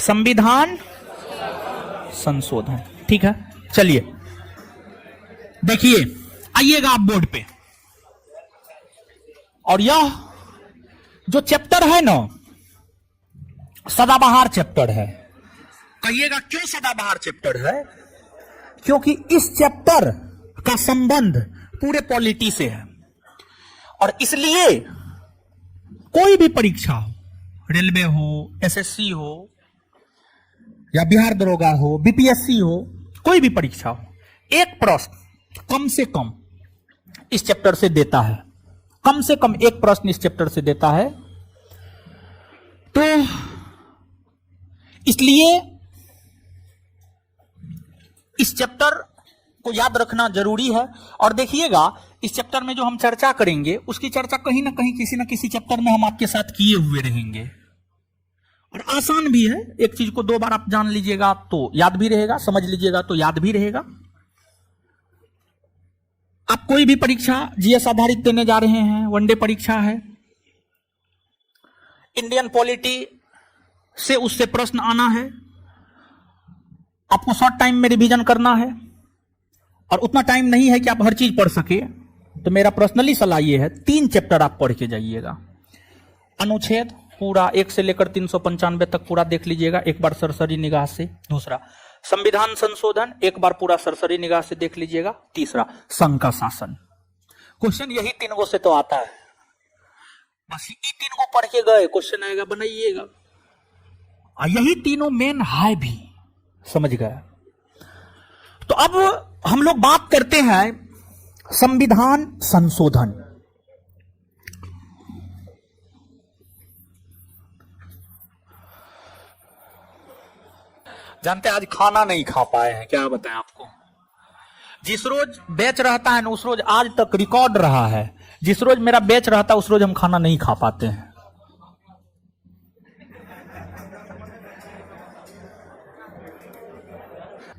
संविधान संशोधन। ठीक है, चलिए देखिए, आइएगा आप बोर्ड पे। और यह जो चैप्टर है ना, सदाबहार चैप्टर है। कहिएगा क्यों सदाबहार चैप्टर है? क्योंकि इस चैप्टर का संबंध पूरे पॉलिटी से है, और इसलिए कोई भी परीक्षा हो, रेलवे हो, एसएससी हो, या बिहार दरोगा हो, बीपीएससी हो, कोई भी परीक्षा हो, एक प्रश्न कम से कम इस चैप्टर से देता है। कम से कम एक प्रश्न इस चैप्टर से देता है। तो इसलिए इस चैप्टर को याद रखना जरूरी है। और देखिएगा, इस चैप्टर में जो हम चर्चा करेंगे, उसकी चर्चा कहीं ना कहीं किसी ना किसी चैप्टर में हम आपके साथ किए हुए रहेंगे। और आसान भी है, एक चीज को 2 बार आप जान लीजिएगा तो याद भी रहेगा, समझ लीजिएगा तो याद भी रहेगा। आप कोई भी परीक्षा जीएस आधारित देने जा रहे हैं, वनडे परीक्षा है, इंडियन पॉलिटी से उससे प्रश्न आना है, आपको शॉर्ट टाइम में रिवीजन करना है, और उतना टाइम नहीं है कि आप हर चीज पढ़ सके। तो मेरा पर्सनली सलाह यह है, 3 चैप्टर आप पढ़ के जाइएगा। अनुच्छेद पूरा 1 से लेकर 395 तक पूरा देख लीजिएगा एक बार सरसरी निगाह से। दूसरा, संविधान संशोधन एक बार पूरा सरसरी निगाह से देख लीजिएगा। तीसरा, संघ का शासन। क्वेश्चन यही 3 गो से तो आता है, बस ये 3 गो पढ़ के गए, क्वेश्चन आएगा, बनाइएगा। यही तीनों मेन है भी, समझ गए? तो अब हम लोग बात करते हैं संविधान संशोधन। जानते हैं आज खाना नहीं खा पाए हैं, क्या बताएं आपको। जिस रोज बैच रहता है ना, उस रोज आज तक रिकॉर्ड रहा है, जिस रोज मेरा बैच रहता है उस रोज हम खाना नहीं खा पाते हैं।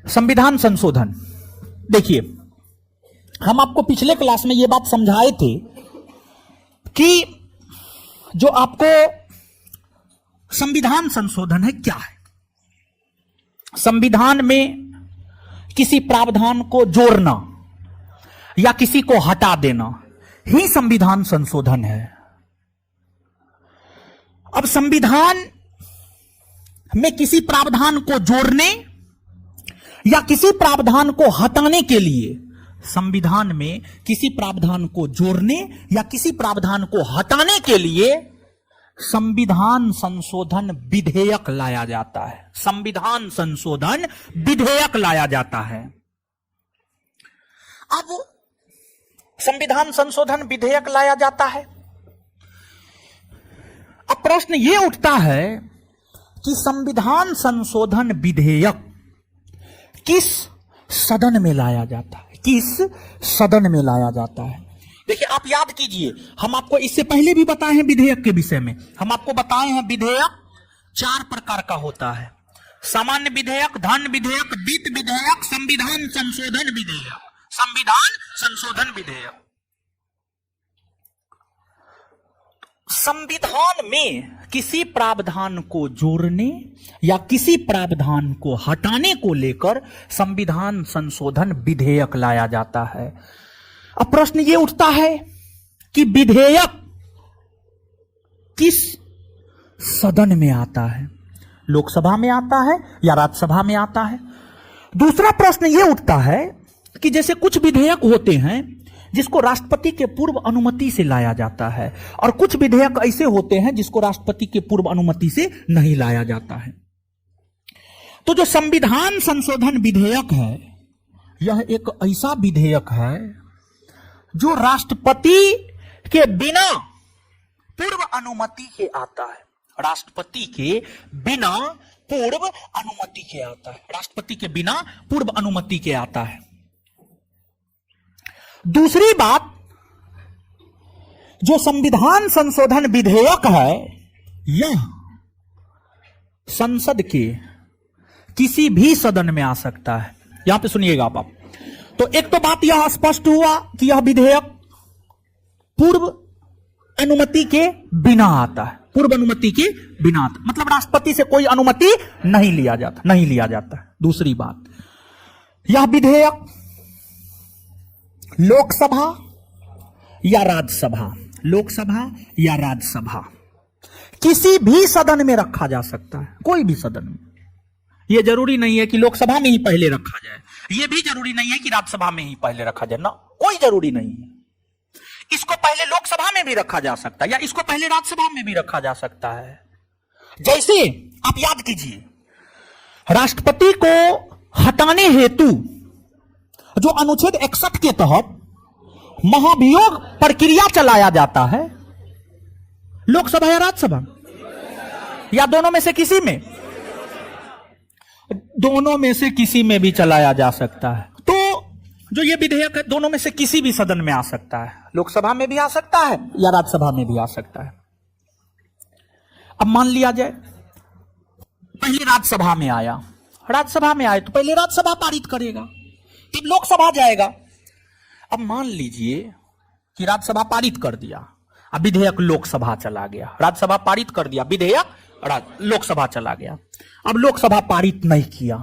संविधान संशोधन, देखिए, हम आपको पिछले क्लास में यह बात समझाए थे कि जो आपको संविधान संशोधन है क्या है। संविधान में किसी प्रावधान को जोड़ना या किसी को हटा देना ही संविधान संशोधन है। अब संविधान में किसी प्रावधान को जोड़ने या किसी प्रावधान को हटाने के लिए, संविधान में किसी प्रावधान को जोड़ने या किसी प्रावधान को हटाने के लिए संविधान संशोधन विधेयक लाया जाता है। संविधान संशोधन विधेयक लाया जाता है। अब संविधान संशोधन विधेयक लाया जाता है। अब प्रश्न यह उठता है कि संविधान संशोधन विधेयक किस सदन में लाया जाता है, किस सदन में लाया जाता है। देखिए, आप याद कीजिए, हम आपको इससे पहले भी बताए हैं विधेयक के विषय में। हम आपको बताए हैं विधेयक 4 प्रकार का होता है: सामान्य विधेयक, धन विधेयक, वित्त विधेयक, संविधान संशोधन विधेयक। संविधान संशोधन विधेयक, संविधान में किसी प्रावधान को जोड़ने या किसी प्रावधान को हटाने को लेकर संविधान संशोधन विधेयक लाया जाता है। अब प्रश्न यह उठता है कि विधेयक किस सदन में आता है, लोकसभा में आता है या राज्यसभा में आता है। दूसरा प्रश्न यह उठता है कि जैसे कुछ विधेयक होते हैं जिसको राष्ट्रपति के पूर्व अनुमति से लाया जाता है, और कुछ विधेयक ऐसे होते हैं जिसको राष्ट्रपति के पूर्व अनुमति से नहीं लाया जाता है। तो जो संविधान संशोधन विधेयक है, यह एक ऐसा विधेयक है जो राष्ट्रपति के बिना पूर्व अनुमति के आता है। राष्ट्रपति के बिना पूर्व अनुमति के आता है। राष्ट्रपति के बिना पूर्व अनुमति के आता है। दूसरी बात, जो संविधान संशोधन विधेयक है, यह संसद के किसी भी सदन में आ सकता है। यहां पे सुनिएगा आप। तो एक तो बात यह स्पष्ट हुआ कि यह विधेयक पूर्व अनुमति के बिना आता है। पूर्व अनुमति के बिना, मतलब राष्ट्रपति से कोई अनुमति नहीं लिया जाता। दूसरी बात, यह विधेयक लोकसभा या राज्यसभा किसी भी सदन में रखा जा सकता है, कोई भी सदन में। यह जरूरी नहीं है कि लोकसभा में ही पहले रखा जाए, यह भी जरूरी नहीं है कि राज्यसभा में ही पहले रखा जाए, ना, कोई जरूरी नहीं है। इसको पहले लोकसभा में भी रखा जा सकता है या इसको पहले राज्यसभा में भी रखा जा सकता है। जैसे आप याद कीजिए, राष्ट्रपति को हटाने हेतु जो अनुच्छेद 61 के तहत महाभियोग प्रक्रिया चलाया जाता है, लोकसभा या राज्यसभा या दोनों में से किसी में, दोनों में से किसी में भी चलाया जा सकता है। तो जो ये विधेयक है दोनों में से किसी भी सदन में आ सकता है, लोकसभा में भी आ सकता है या राज्यसभा में भी आ सकता है। अब मान लिया जाए पहले राज्यसभा में आया तो पहले राज्यसभा पारित करेगा, फिर लोकसभा जाएगा। अब मान लीजिए कि राज्यसभा पारित कर दिया, अब विधेयक लोकसभा चला गया, राज्यसभा पारित कर दिया, विधेयक लोकसभा चला गया। अब लोकसभा पारित नहीं किया,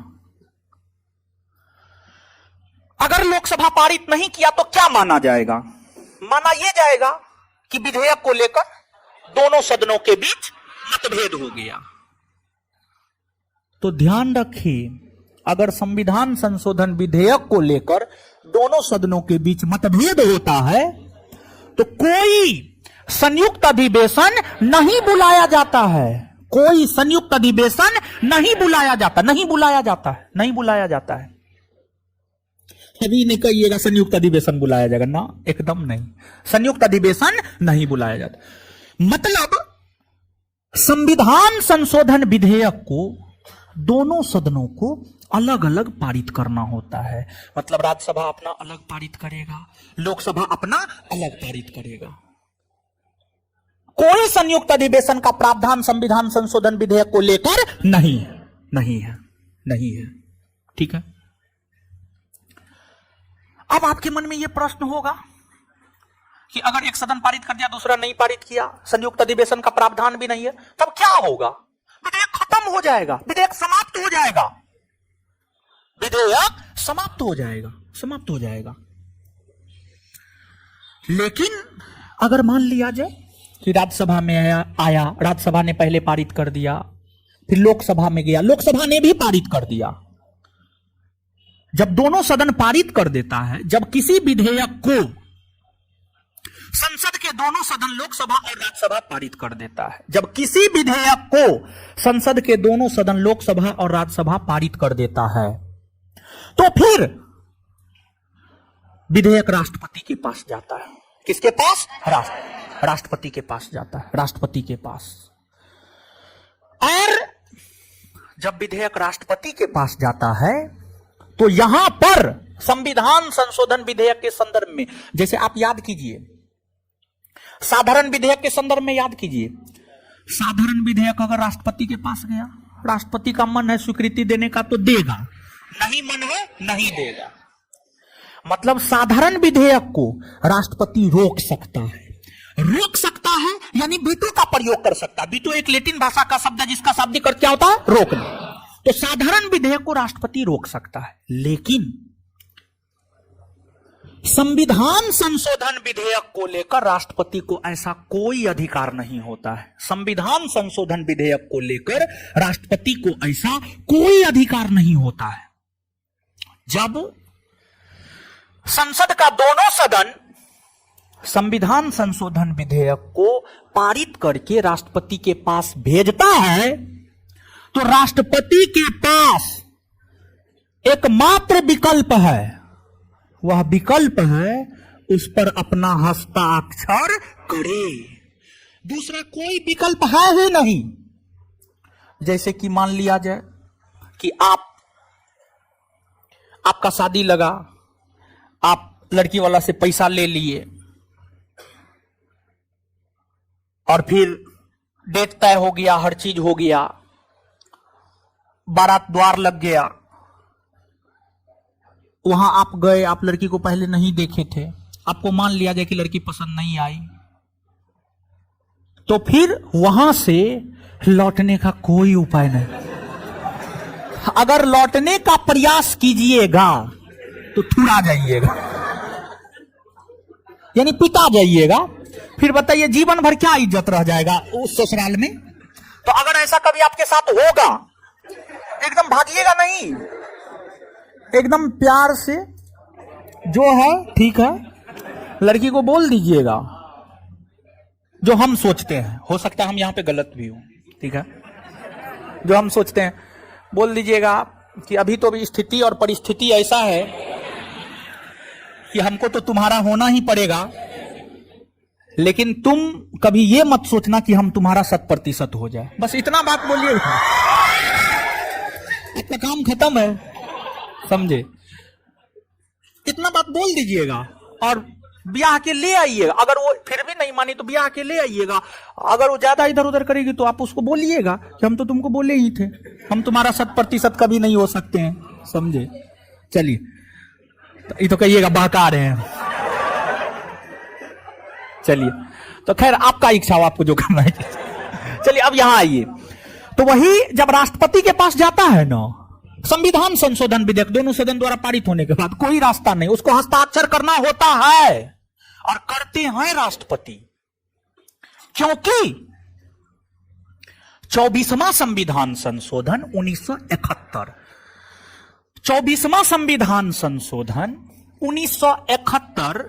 अगर लोकसभा पारित नहीं किया तो क्या माना जाएगा? माना यह जाएगा कि विधेयक को लेकर दोनों सदनों के बीच मतभेद हो गया। तो ध्यान रखिए, अगर संविधान संशोधन विधेयक को लेकर दोनों सदनों के बीच मतभेद होता है तो कोई संयुक्त अधिवेशन नहीं बुलाया जाता है, कोई संयुक्त अधिवेशन नहीं बुलाया जाता है। अभी नहीं कहिएगा संयुक्त अधिवेशन बुलाया जाएगा, ना, एकदम नहीं, संयुक्त अधिवेशन नहीं बुलाया जाता। मतलब संविधान संशोधन विधेयक को दोनों सदनों को अलग अलग पारित करना होता है। मतलब राज्यसभा अपना अलग पारित करेगा, लोकसभा अपना अलग पारित करेगा। कोई संयुक्त अधिवेशन का प्रावधान संविधान संशोधन विधेयक को लेकर नहीं है। ठीक है। अब आपके मन में यह प्रश्न होगा कि अगर एक सदन पारित कर दिया, दूसरा नहीं पारित किया, संयुक्त अधिवेशन का प्रावधान भी नहीं है, तब क्या होगा? विधेयक खत्म हो जाएगा, विधेयक समाप्त हो जाएगा। लेकिन अगर मान लिया जाए कि राज्यसभा में आया, राज्यसभा ने पहले पारित कर दिया, फिर लोकसभा में गया, लोकसभा ने भी पारित कर दिया। जब दोनों सदन पारित कर देता है, जब किसी विधेयक को संसद के दोनों सदन लोकसभा और राज्यसभा पारित कर देता है, जब किसी विधेयक को संसद के दोनों सदन लोकसभा और राज्यसभा पारित कर देता है, तो फिर विधेयक राष्ट्रपति के पास जाता है। किसके पास? राष्ट्रपति के पास जाता है, राष्ट्रपति के पास। और जब विधेयक राष्ट्रपति के पास जाता है तो यहां पर संविधान संशोधन विधेयक के संदर्भ में, जैसे आप याद कीजिए, साधारण विधेयक के संदर्भ में याद कीजिए, साधारण विधेयक अगर राष्ट्रपति के पास गया, राष्ट्रपति का मन है स्वीकृति देने का तो देगा, नहीं मन है नहीं देगा। मतलब साधारण विधेयक को राष्ट्रपति रोक सकता है, यानी वीटो का प्रयोग कर सकता है। वीटो एक लैटिन भाषा का शब्द है जिसका शाब्दिक अर्थ क्या होता है? रोकना। तो साधारण विधेयक को राष्ट्रपति रोक सकता है, लेकिन संविधान संशोधन विधेयक को लेकर राष्ट्रपति को ऐसा कोई अधिकार नहीं होता है। संविधान संशोधन विधेयक को लेकर राष्ट्रपति को ऐसा कोई अधिकार नहीं होता है। जब संसद का दोनों सदन संविधान संशोधन विधेयक को पारित करके राष्ट्रपति के पास भेजता है, तो राष्ट्रपति के पास एकमात्र विकल्प है, वह विकल्प है उस पर अपना हस्ताक्षर करे। दूसरा कोई विकल्प है ही नहीं। जैसे कि मान लिया जाए कि आपका शादी लगा, आप लड़की वाला से पैसा ले लिए और फिर डेट तय हो गया, हर चीज हो गया, बारात द्वार लग गया, वहां आप गए, आप लड़की को पहले नहीं देखे थे, आपको मान लिया जाए कि लड़की पसंद नहीं आई, तो फिर वहां से लौटने का कोई उपाय नहीं। अगर लौटने का प्रयास कीजिएगा तो थुड़ा जाइएगा, यानी पिता जाइएगा। फिर बताइए जीवन भर क्या इज्जत रह जाएगा उस ससुराल में। तो अगर ऐसा कभी आपके साथ होगा, एकदम भागिएगा नहीं, एकदम प्यार से जो है ठीक है लड़की को बोल दीजिएगा जो हम सोचते हैं। हो सकता है हम यहां पे गलत भी हो, ठीक है। जो हम सोचते हैं बोल दीजिएगा कि अभी तो भी स्थिति और परिस्थिति ऐसा है कि हमको तो तुम्हारा होना ही पड़ेगा, लेकिन तुम कभी ये मत सोचना कि हम तुम्हारा 100% हो जाए। बस इतना बात बोलिएगा, इतना काम खत्म है, समझे। इतना बात बोल दीजिएगा और ब्याह के ले आइएगा। अगर वो फिर भी नहीं मानी तो ब्याह के ले आइएगा। अगर वो ज्यादा इधर उधर करेगी तो आप उसको बोलिएगा कि हम तो तुमको बोले ही थे, हम तुम्हारा 100% कभी नहीं हो सकते हैं, समझे। चलिए, तो ये तो कहिएगा बहका रहे हैं। चलिए, तो खैर आपका इच्छा हो, आपको जो करना है। चलिए अब यहां आइए। तो वही जब राष्ट्रपति के पास जाता है ना, संविधान संशोधन विधेयक दोनों सदन द्वारा पारित होने के बाद कोई रास्ता नहीं, उसको हस्ताक्षर करना होता है और करते हैं राष्ट्रपति, क्योंकि 24वां संविधान संशोधन 1971, 24वां संविधान संशोधन 1971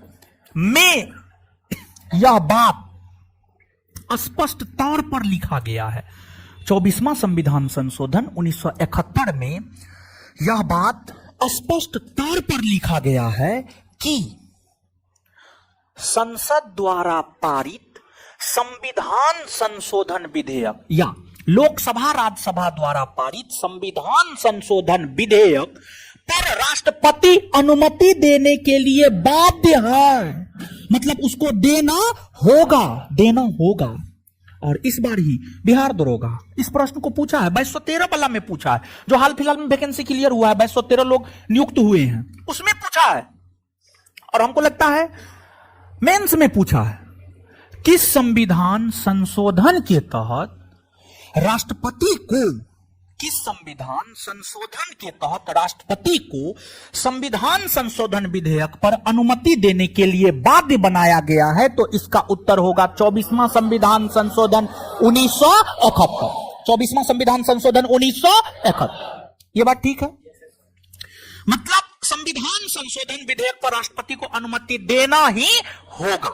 में यह बात स्पष्ट तौर पर लिखा गया है। 24वां संविधान संशोधन 1971 में यह बात स्पष्ट तौर पर लिखा गया है कि संसद द्वारा पारित संविधान संशोधन विधेयक या लोकसभा राज्यसभा द्वारा पारित संविधान संशोधन विधेयक पर राष्ट्रपति अनुमति देने के लिए बाध्य है। मतलब उसको देना होगा। और इस बार ही बिहार दरोगा इस प्रश्न को पूछा है, 2213 वाला में पूछा है, जो हाल फिलहाल में वैकेंसी क्लियर हुआ है, 2213 लोग नियुक्त हुए हैं, उसमें पूछा है। और हमको लगता है मेंस में पूछा है, किस संविधान संशोधन के तहत राष्ट्रपति को, किस संविधान संशोधन के तहत राष्ट्रपति को संविधान संशोधन विधेयक पर अनुमति देने के लिए बाध्य बनाया गया है। तो इसका उत्तर होगा 24वां संविधान संशोधन 1971। 24वां संविधान संशोधन 1971। यह बात ठीक है। मतलब संविधान संशोधन विधेयक पर राष्ट्रपति को अनुमति देना ही होगा,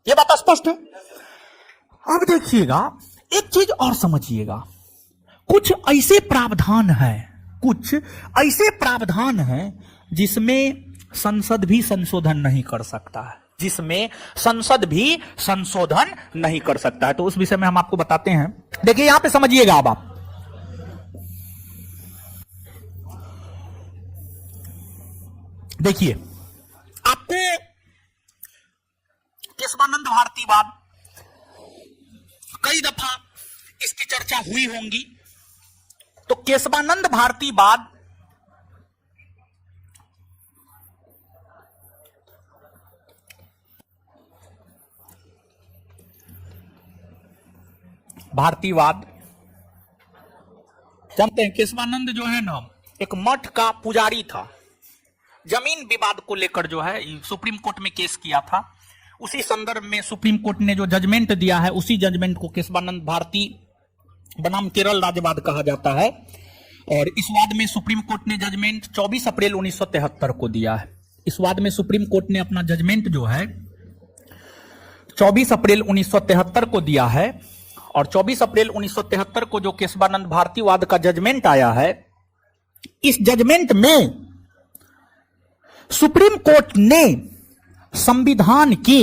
यह बात स्पष्ट है। अब देखिएगा, एक चीज और समझिएगा, कुछ ऐसे प्रावधान हैं जिसमें संसद भी संशोधन नहीं कर सकता है, तो उस विषय में हम आपको बताते हैं। देखिए यहां पे समझिएगा, अब आप देखिए, आपको केशवानंद भारतीवाद कई दफा इसकी चर्चा हुई होंगी। तो केशवानंद भारतीवाद जानते हैं, केशवानंद जो है ना एक मठ का पुजारी था। जमीन विवाद को लेकर जो है सुप्रीम कोर्ट में केस किया था। उसी संदर्भ में सुप्रीम कोर्ट ने जो जजमेंट दिया है, उसी जजमेंट को केशवानंद भारती बनाम केरल राज्यवाद कहा जाता है। और इस वाद में सुप्रीम कोर्ट ने जजमेंट 24 अप्रैल 1973 को दिया है। इस वाद में सुप्रीम कोर्ट ने अपना जजमेंट जो है 24 अप्रैल 1973 को दिया है। और 24 अप्रैल 1973 को जो केशवानंद भारतीवाद का जजमेंट आया है, इस जजमेंट में सुप्रीम कोर्ट ने संविधान के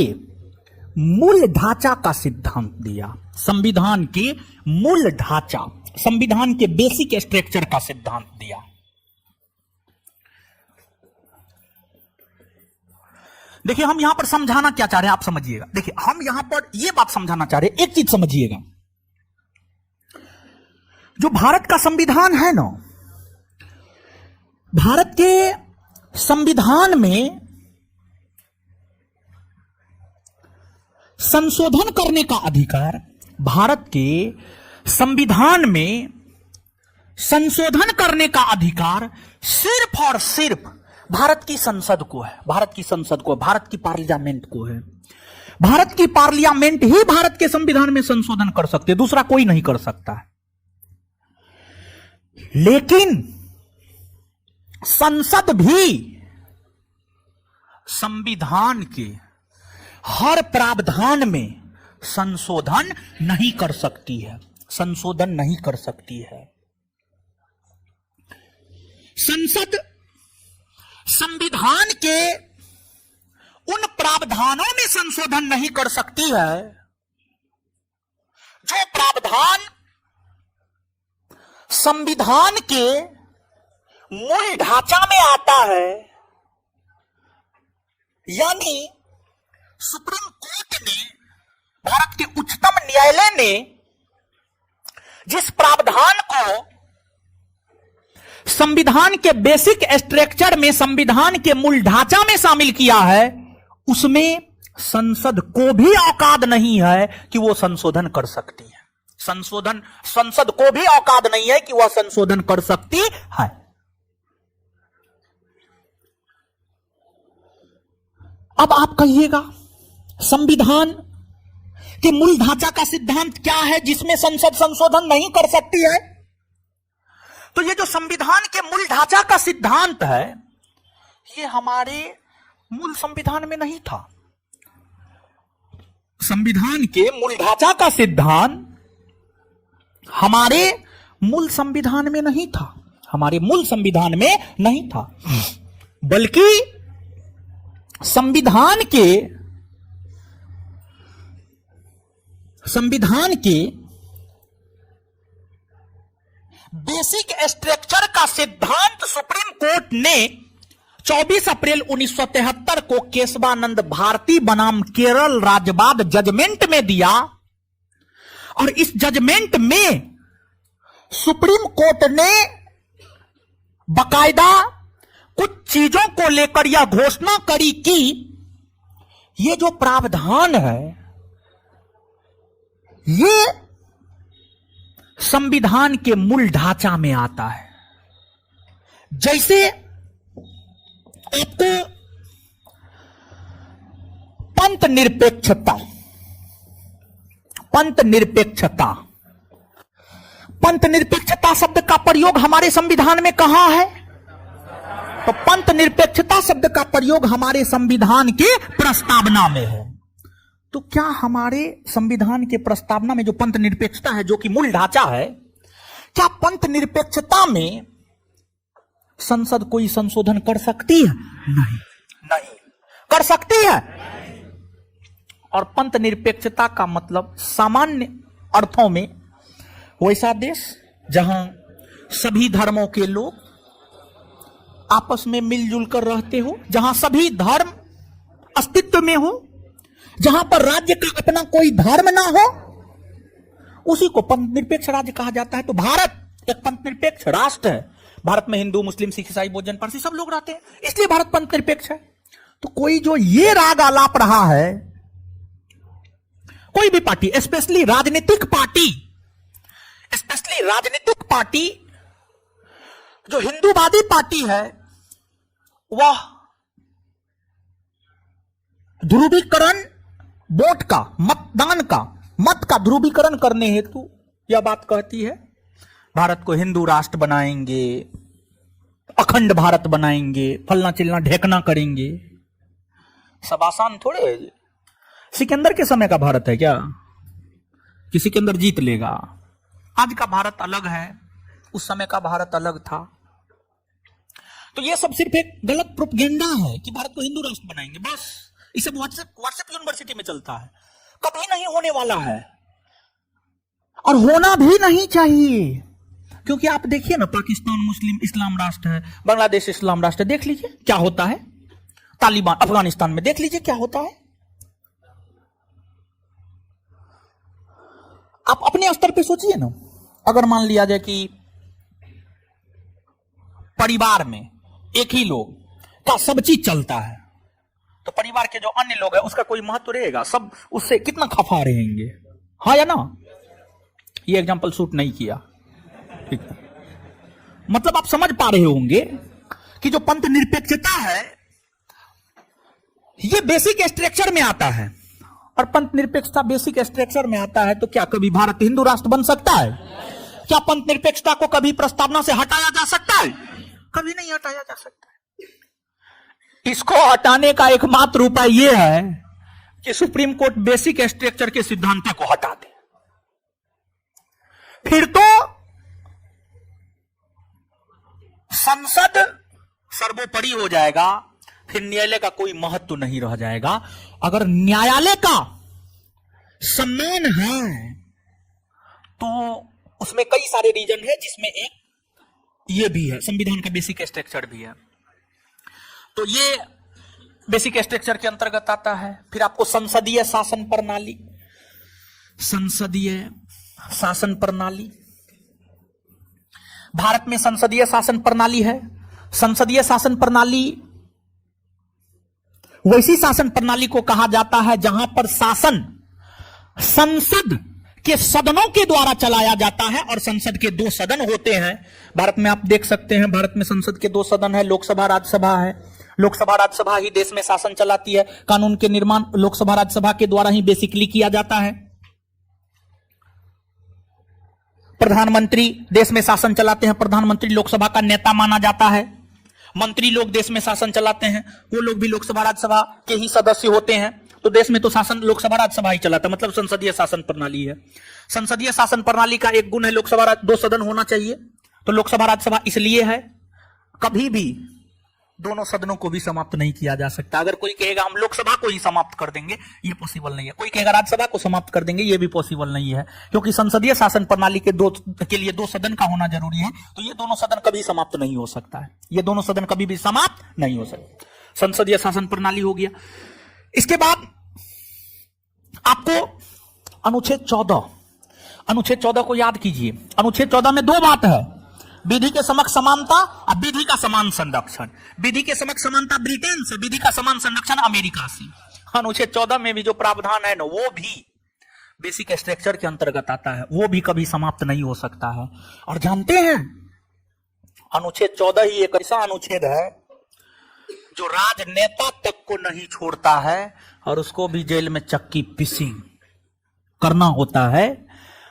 मूल ढांचा का सिद्धांत दिया। संविधान के मूल ढांचा, संविधान के बेसिक स्ट्रक्चर का सिद्धांत दिया। देखिए हम यहां पर समझाना क्या चाह रहे हैं, आप समझिएगा। देखिए हम यहां पर यह बात समझाना चाह रहे हैं, एक चीज समझिएगा, जो भारत का संविधान है ना, भारत के संविधान में संशोधन करने का अधिकार भारत के संविधान में संशोधन करने का अधिकार सिर्फ और सिर्फ भारत की संसद को है, भारत की संसद को, भारत की पार्लियामेंट को है। भारत की पार्लियामेंट ही भारत के संविधान में संशोधन कर सकते, दूसरा कोई नहीं कर सकता है। लेकिन संसद भी संविधान के हर प्रावधान में संशोधन नहीं कर सकती है, संशोधन नहीं कर सकती है। संसद संविधान के उन प्रावधानों में संशोधन नहीं कर सकती है जो प्रावधान संविधान के मूल ढांचा में आता है, यानी सुप्रीम कोर्ट ने, भारत के उच्चतम न्यायालय ने जिस प्रावधान को संविधान के बेसिक स्ट्रक्चर में, संविधान के मूल ढांचा में शामिल किया है, उसमें संसद को भी औकात नहीं है कि वो संशोधन कर सकती है। संसद को भी औकात नहीं है कि वह संशोधन कर सकती है। अब आप कहिएगा संविधान के मूल ढांचा का सिद्धांत क्या है जिसमें संसद संशोधन नहीं कर सकती है? तो ये जो संविधान के मूल ढांचा का सिद्धांत है, ये हमारे मूल संविधान में नहीं था। संविधान के मूल ढांचा का सिद्धांत हमारे मूल संविधान में नहीं था, हमारे मूल संविधान में नहीं था, बल्कि संविधान के बेसिक स्ट्रक्चर का सिद्धांत सुप्रीम कोर्ट ने 24 अप्रैल 1973 को केशवानंद भारती बनाम केरल राज्यवाद जजमेंट में दिया। और इस जजमेंट में सुप्रीम कोर्ट ने बकायदा कुछ चीजों को लेकर यह घोषणा करी कि ये जो प्रावधान है ये संविधान के मूल ढांचा में आता है। जैसे आपको पंथ निरपेक्षता शब्द का प्रयोग हमारे संविधान में कहां है? तो पंथ निरपेक्षता शब्द का प्रयोग हमारे संविधान के प्रस्तावना में है। तो क्या हमारे संविधान के प्रस्तावना में जो पंथ निरपेक्षता है, जो कि मूल ढांचा है, क्या पंथ निरपेक्षता में संसद कोई संशोधन कर सकती है? नहीं कर सकती है। और पंथ निरपेक्षता का मतलब सामान्य अर्थों में वैसा देश जहां सभी धर्मों के लोग आपस में मिलजुल कर रहते हो, जहां सभी धर्म अस्तित्व में हो, जहां पर राज्य का अपना कोई धर्म ना हो, उसी को पंथ निरपेक्ष राज्य कहा जाता है। तो भारत एक पंथ निरपेक्ष राष्ट्र है। भारत में हिंदू, मुस्लिम, सिख, ईसाई, बौद्ध, पारसी सब लोग रहते हैं, इसलिए भारत पंथ निरपेक्ष है। तो कोई जो ये राग आलाप रहा है, कोई भी पार्टी, स्पेशली राजनीतिक पार्टी जो हिंदूवादी पार्टी है, वह ध्रुवीकरण वोट का, मतदान का, मत का ध्रुवीकरण करने हेतु यह बात कहती है भारत को हिंदू राष्ट्र बनाएंगे, अखंड भारत बनाएंगे, फलना चिलना ढेकना करेंगे। सब आसान थोड़े है। सिकंदर के समय का भारत है क्या कि सिकंदर जीत लेगा? आज का भारत अलग है, उस समय का भारत अलग था। तो यह सब सिर्फ एक गलत प्रोपगेंडा है कि भारत को हिंदू राष्ट्र बनाएंगे, बस। इसे व्हाट्सएप यूनिवर्सिटी में चलता है, कभी नहीं होने वाला है और होना भी नहीं चाहिए। क्योंकि आप देखिए ना, पाकिस्तान मुस्लिम इस्लाम राष्ट्र है, बांग्लादेश इस्लाम राष्ट्र है, देख लीजिए क्या होता है। तालिबान अफगानिस्तान में देख लीजिए क्या होता है। आप अपने स्तर पे सोचिए ना, अगर मान लिया जाए कि परिवार में एक ही लोग का सब चीज चलता है, तो परिवार के जो अन्य लोग हैं उसका कोई महत्व रहेगा? सब उससे कितना खफा रहेंगे, हाँ या ना? ये एग्जाम्पल सूट नहीं किया, ठीक है। मतलब आप समझ पा रहे होंगे कि जो पंथ निरपेक्षता है ये बेसिक स्ट्रक्चर में आता है, और पंथ निरपेक्षता बेसिक स्ट्रक्चर में आता है तो क्या कभी भारत हिंदू राष्ट्र बन सकता है? क्या पंथ निरपेक्षता को कभी प्रस्तावना से हटाया जा सकता है? कभी नहीं हटाया जा सकता है। इसको हटाने का एकमात्र उपाय यह है कि सुप्रीम कोर्ट बेसिक स्ट्रक्चर के सिद्धांतों को हटा दे, फिर तो संसद सर्वोपरि हो जाएगा, फिर न्यायालय का कोई महत्व नहीं रह जाएगा। अगर न्यायालय का सम्मान है तो उसमें कई सारे रीजन है, जिसमें एक ये भी है, संविधान का बेसिक स्ट्रक्चर भी है, तो ये बेसिक स्ट्रक्चर के अंतर्गत आता है। फिर आपको संसदीय शासन प्रणाली, संसदीय शासन प्रणाली, भारत में संसदीय शासन प्रणाली है। संसदीय शासन प्रणाली वैसी शासन प्रणाली को कहा जाता है जहां पर शासन संसद के सदनों के द्वारा चलाया जाता है, और संसद के दो सदन होते हैं। भारत में आप देख सकते हैं, भारत में संसद के दो सदन है, लोकसभा राज्यसभा है। लोकसभा राज्यसभा ही देश में शासन चलाती है। कानून के निर्माण लोकसभा राज्यसभा के द्वारा ही बेसिकली किया जाता है। प्रधानमंत्री देश में शासन चलाते हैं, प्रधानमंत्री लोकसभा का नेता माना जाता है। मंत्री लोग देश में शासन चलाते हैं, वो लोग भी लोकसभा राज्यसभा के ही सदस्य होते हैं। तो देश में तो शासन लोकसभा राज्यसभा ही चलाता है, मतलब संसदीय शासन प्रणाली है। संसदीय शासन प्रणाली का एक गुण है लोकसभा दो सदन होना चाहिए। तो लोकसभा राज्यसभा इसलिए है, कभी भी दोनों सदनों को भी समाप्त नहीं किया जा सकता। अगर कोई कहेगा हम लोकसभा को ही समाप्त कर देंगे, ये पॉसिबल नहीं है। कोई कहेगा राज्यसभा को समाप्त कर देंगे, ये भी पॉसिबल नहीं है, क्योंकि संसदीय शासन प्रणाली के लिए दो सदन का होना जरूरी है। तो ये दोनों सदन कभी समाप्त नहीं हो सकता है, ये दोनों सदन कभी भी समाप्त नहीं हो सकता। संसदीय शासन प्रणाली हो गया। इसके बाद आपको अनुच्छेद 14, अनुच्छेद 14 को याद कीजिए। अनुच्छेद 14 में दो बात है, विधि के समक्ष समानता और विधि का समान संरक्षण। विधि के समक्ष समानता ब्रिटेन से, विधि का समान संरक्षण अमेरिका से। अनुच्छेद 14 में भी जो प्रावधान है ना, वो भी बेसिक स्ट्रक्चर के अंतर्गत आता है, वो भी कभी समाप्त नहीं हो सकता है। और जानते हैं, अनुच्छेद 14 ही एक ऐसा अनुच्छेद है जो राजनेता तक को नहीं छोड़ता है, और उसको भी जेल में चक्की पिसिंग करना होता है।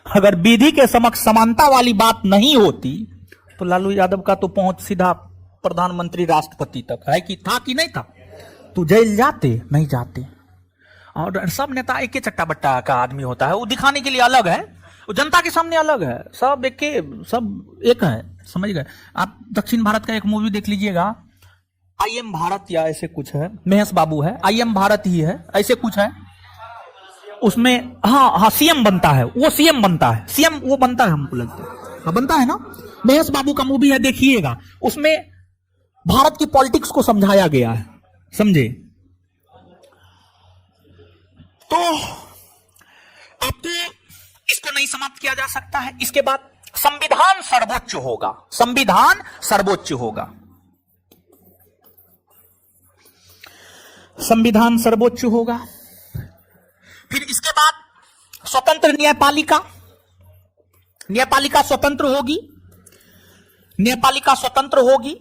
अगर विधि के समक्ष समानता वाली बात नहीं होती तो लालू यादव का तो पहुंच सीधा प्रधानमंत्री राष्ट्रपति तक है, कि था कि नहीं था? तो जेल जाते नहीं जाते। और सब नेता एक ही चट्टा बट्टा का आदमी होता है, वो दिखाने के लिए अलग है, वो जनता के सामने अलग है, सब एक है, समझ गए आप? दक्षिण भारत का एक मूवी देख लीजिएगा, आई एम भारत या ऐसे कुछ है, महेश बाबू है, आई एम भारत ही है, ऐसे कुछ है उसमें। हाँ, सीएम बनता है, वो सीएम बनता है, सीएम वो बनता है, हमको लगता है हाँ बनता है ना। महेश बाबू का मूवी है, देखिएगा, उसमें भारत की पॉलिटिक्स को समझाया गया है, समझे? तो आपको इसको नहीं समाप्त किया जा सकता है। इसके बाद संविधान सर्वोच्च होगा, संविधान सर्वोच्च होगा, संविधान सर्वोच्च होगा। फिर इसके बाद स्वतंत्र न्यायपालिका, न्यायपालिका स्वतंत्र होगी, न्यायपालिका स्वतंत्र होगी,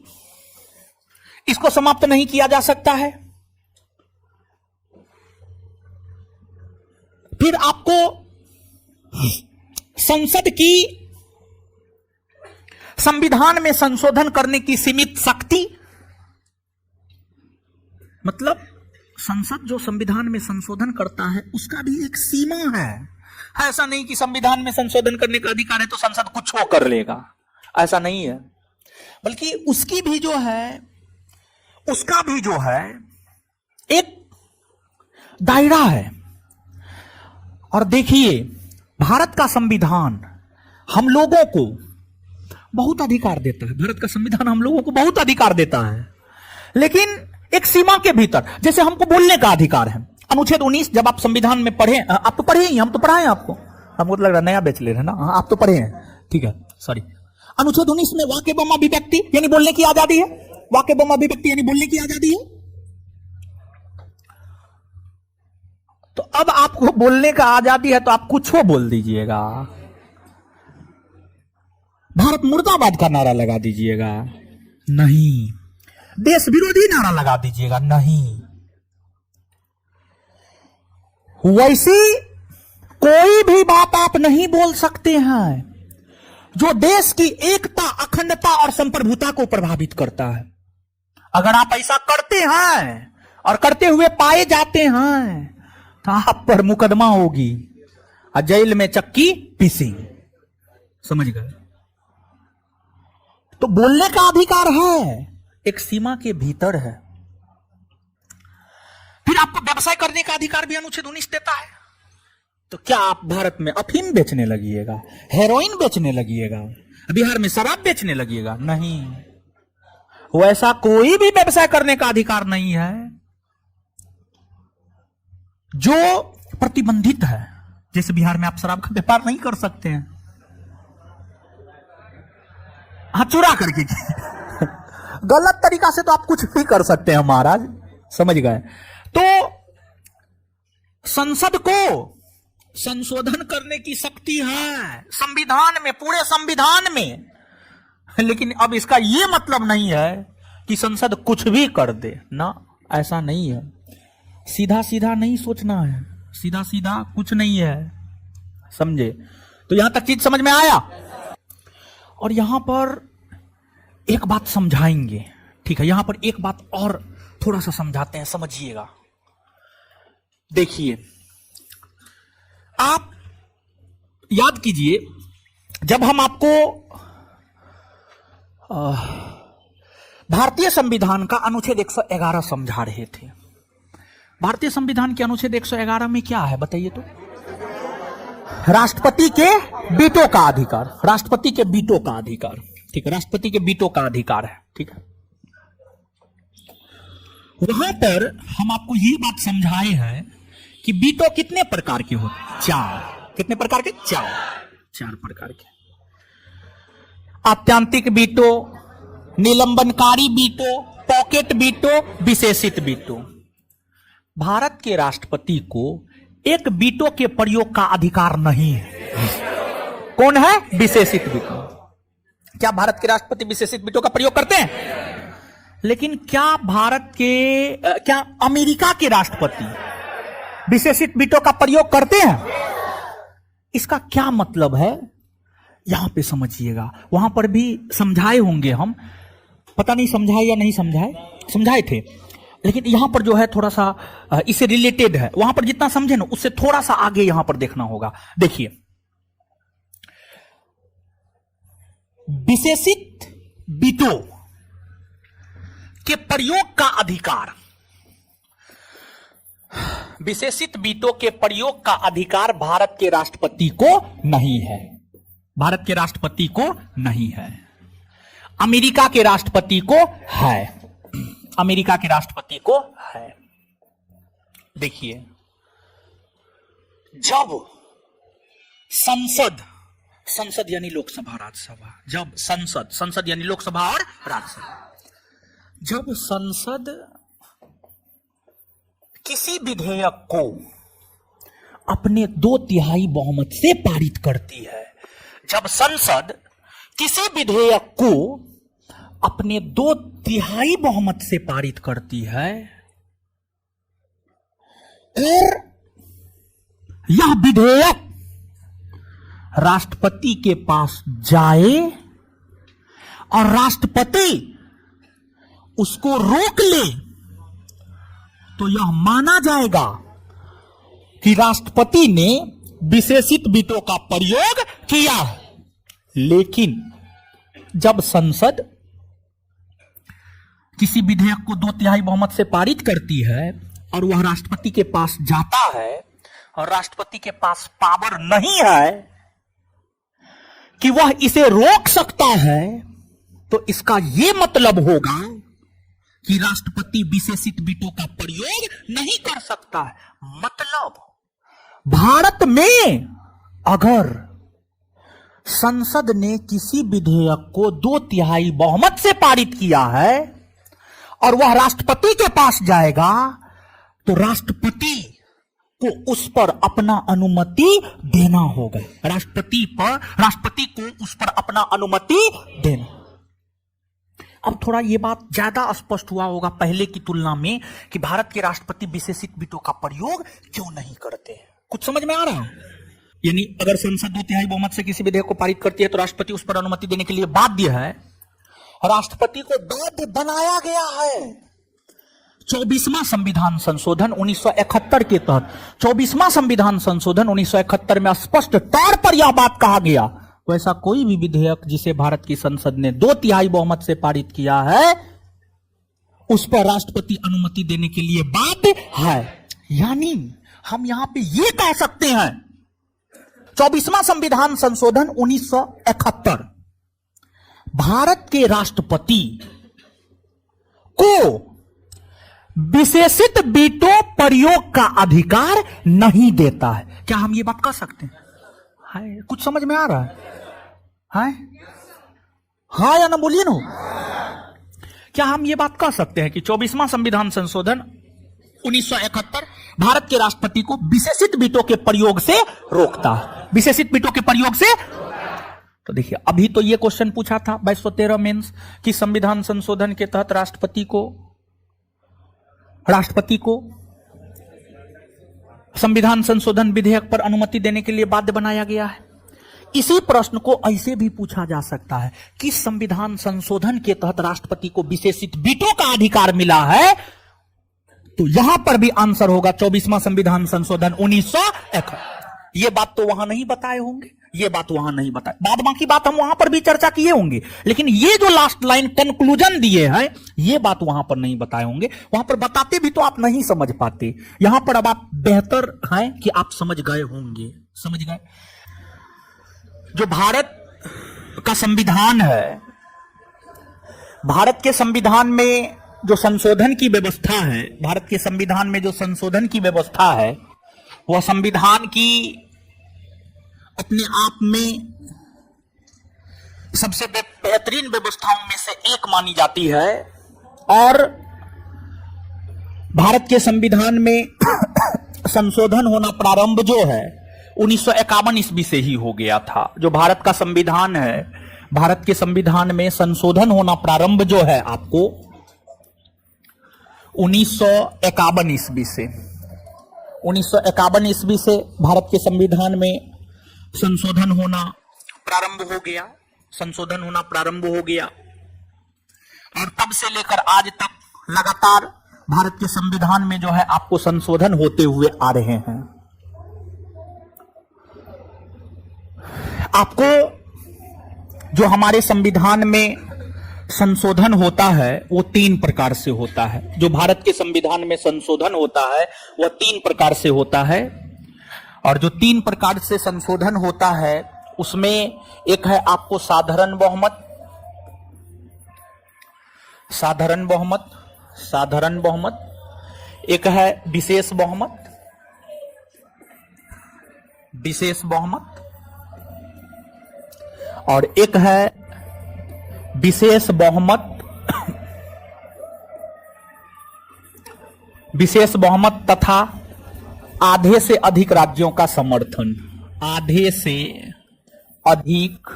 इसको समाप्त नहीं किया जा सकता है। फिर आपको संसद की संविधान में संशोधन करने की सीमित शक्ति, मतलब संसद जो संविधान में संशोधन करता है उसका भी एक सीमा है। ऐसा नहीं कि संविधान में संशोधन करने का अधिकार है तो संसद कुछ हो कर लेगा, ऐसा नहीं है, बल्कि उसकी भी जो है, उसका भी जो है एक दायरा है। और देखिए, भारत का संविधान हम लोगों को बहुत अधिकार देता है, भारत का संविधान हम लोगों को बहुत अधिकार देता है, लेकिन एक सीमा के भीतर। जैसे हमको बोलने का अधिकार है, अनुच्छेद 19 जब आप संविधान में पढ़े, आप तो पढ़े ही, हम तो पढ़ाए आपको, हमको तो लग रहा नया बैच ले रहे हैं ना, आप तो पढ़े हैं, ठीक है, सॉरी। अनुच्छेद 19 में वाक्य एवं अभिव्यक्ति यानी बोलने की आजादी है, वाक्य एवं अभिव्यक्ति यानी बोलने की आजादी है। तो अब आपको बोलने का आजादी है तो आप कुछ हो बोल दीजिएगा, भारत मुर्दाबाद का नारा लगा दीजिएगा, नहीं। देश विरोधी नारा लगा दीजिएगा, नहीं। वैसी कोई भी बात आप नहीं बोल सकते हैं जो देश की एकता, अखंडता और संप्रभुता को प्रभावित करता है। अगर आप ऐसा करते हैं और करते हुए पाए जाते हैं तो आप पर मुकदमा होगी और जेल में चक्की पीसी, समझ गए? तो बोलने का अधिकार है, एक सीमा के भीतर है। फिर आपको व्यवसाय करने का अधिकार भी अनुच्छेद 19 देता है। तो क्या आप भारत में अफीम बेचने लगिएगा, हेरोइन बेचने लगिएगा, बिहार में शराब बेचने लगिएगा? नहीं, वैसा कोई भी व्यवसाय करने का अधिकार नहीं है जो प्रतिबंधित है। जैसे बिहार में आप शराब का व्यापार नहीं कर सकते हैं, हाँ, चुरा करके गलत तरीका से तो आप कुछ भी कर सकते हैं महाराज, समझ गए? तो संसद को संशोधन करने की शक्ति है संविधान में, पूरे संविधान में। लेकिन अब इसका यह मतलब नहीं है कि संसद कुछ भी कर दे ना, ऐसा नहीं है। सीधा सीधा नहीं सोचना है, सीधा सीधा कुछ नहीं है, समझे? तो यहां तक चीज समझ में आया। और यहां पर एक बात समझाएंगे, ठीक है? यहां पर एक बात और थोड़ा सा समझाते हैं, समझिएगा। देखिए, आप याद कीजिए, जब हम आपको भारतीय संविधान का अनुच्छेद 111 समझा रहे थे। भारतीय संविधान के अनुच्छेद 111 में क्या है बताइए तो? राष्ट्रपति के वीटो का अधिकार, राष्ट्रपति के वीटो का अधिकार, ठीक है? राष्ट्रपति के वीटो का अधिकार है, ठीक है? वहां पर हम आपको ये बात समझाए हैं कि वीटो कितने प्रकार के होते? 4। कितने प्रकार के? 4 प्रकार के। आत्यांतिक वीटो, निलंबनकारी वीटो, पॉकेट वीटो, विशेषित वीटो। भारत के राष्ट्रपति को एक वीटो के प्रयोग का अधिकार नहीं है। कौन है? विशेषित वीटो। क्या भारत के राष्ट्रपति विशेषित वीटो का प्रयोग करते हैं? लेकिन क्या क्या अमेरिका के राष्ट्रपति विशेषित वीटो का प्रयोग करते हैं? इसका क्या मतलब है यहां पे समझिएगा। वहां पर भी समझाए होंगे हम, पता नहीं समझाए या नहीं समझाए, समझाए थे, लेकिन यहां पर जो है थोड़ा सा इससे रिलेटेड है। वहां पर जितना समझे ना उससे थोड़ा सा आगे यहां पर देखना होगा। देखिए, विशेषित वीटो के प्रयोग का अधिकार, विशेषित वीटो के प्रयोग का अधिकार भारत के राष्ट्रपति को नहीं है। भारत के राष्ट्रपति को नहीं है, अमेरिका के राष्ट्रपति को है। अमेरिका के राष्ट्रपति को है। देखिए, जब संसद यानी लोकसभा राज्यसभा, जब संसद यानी लोकसभा और राज्यसभा, जब संसद किसी विधेयक को अपने 2/3 बहुमत से पारित करती है, जब संसद किसी विधेयक को अपने 2/3 बहुमत से पारित करती है और यह विधेयक राष्ट्रपति के पास जाए और राष्ट्रपति उसको रोक ले, तो यह माना जाएगा कि राष्ट्रपति ने विशेषित वीटो का प्रयोग किया। लेकिन जब संसद किसी विधेयक को 2/3 बहुमत से पारित करती है और वह राष्ट्रपति के पास जाता है और राष्ट्रपति के पास पावर नहीं है कि वह इसे रोक सकता है, तो इसका यह मतलब होगा कि राष्ट्रपति विशेषित वीटो का प्रयोग नहीं कर सकता है। मतलब भारत में अगर संसद ने किसी विधेयक को 2/3 बहुमत से पारित किया है और वह राष्ट्रपति के पास जाएगा, तो राष्ट्रपति को उस पर अपना अनुमति देना होगा। राष्ट्रपति को उस पर अपना अनुमति देना। अब थोड़ा ये बात ज्यादा स्पष्ट हुआ होगा पहले की तुलना में कि भारत के राष्ट्रपति विशेषित वीटो का प्रयोग क्यों नहीं करते हैं। कुछ समझ में आ रहा है? यानी अगर संसद 2/3 बहुमत से किसी विधेयक को पारित करती है तो राष्ट्रपति उस पर अनुमति देने के लिए बाध्य है। राष्ट्रपति को बाध्य बनाया गया है 24वां संविधान संशोधन 1971 के तहत। 24वां संविधान संशोधन 1971 में स्पष्ट तौर पर यह बात कहा गया, वैसा कोई भी विधेयक जिसे भारत की संसद ने 2/3 बहुमत से पारित किया है उस पर राष्ट्रपति अनुमति देने के लिए बाध्य है। यानी हम यहां पे ये कह सकते हैं 24वां संविधान संशोधन 1971 भारत के राष्ट्रपति को विशेषित वीटो प्रयोग का अधिकार नहीं देता है। क्या हम ये बात कह सकते हैं? हाय, कुछ समझ में आ रहा है? हाय, हाँ या ना बोलिए ना। क्या हम ये बात कह सकते हैं कि 24वां संविधान संशोधन 1971 भारत के राष्ट्रपति को विशेषित वीटो के प्रयोग से रोकता है? विशेषित वीटो के प्रयोग से। तो देखिए, अभी तो ये क्वेश्चन पूछा था 2213 मेंस कि संविधान संशोधन के तहत राष्ट्रपति को संविधान संशोधन विधेयक पर अनुमति देने के लिए बाध्य बनाया गया है। इसी प्रश्न को ऐसे भी पूछा जा सकता है कि संविधान संशोधन के तहत राष्ट्रपति को विशेषित वीटो का अधिकार मिला है, तो यहां पर भी आंसर होगा 24वां संविधान संशोधन 1971। ये बात तो वहां नहीं बताए होंगे, ये बात वहां नहीं बताए, बाद बाकी बात हम वहां पर भी चर्चा किए होंगे, लेकिन ये जो लास्ट लाइन कंक्लूजन दिए हैं ये बात वहां पर नहीं बताए होंगे। वहां पर बताते भी तो आप नहीं समझ पाते। यहां पर अब आप बेहतर हैं कि आप समझ गए होंगे। समझ गए? जो भारत का संविधान है, भारत के संविधान में जो संशोधन की व्यवस्था है, भारत के संविधान में जो संशोधन की व्यवस्था है, वह संविधान की अपने आप में सबसे बेहतरीन व्यवस्थाओं में से एक मानी जाती है। और भारत के संविधान में संशोधन होना प्रारंभ जो है 1951 ईस्वी से ही हो गया था। जो भारत का संविधान है, भारत के संविधान में संशोधन होना प्रारंभ जो है आपको 1951 ईस्वी से 1951 ईस्वी से भारत के संविधान में संशोधन होना प्रारंभ हो गया। संशोधन होना प्रारंभ हो गया और तब से लेकर आज तक लगातार भारत के संविधान में जो है आपको संशोधन होते हुए आ रहे हैं। आपको जो हमारे संविधान में संशोधन होता है वो 3 प्रकार से होता है। जो भारत के संविधान में संशोधन होता है वह 3 प्रकार से होता है। और जो 3 प्रकार से संशोधन होता है उसमें एक है आपको साधारण बहुमत, एक है विशेष बहुमत, और एक है विशेष बहुमत तथा आधे से अधिक राज्यों का समर्थन। आधे से अधिक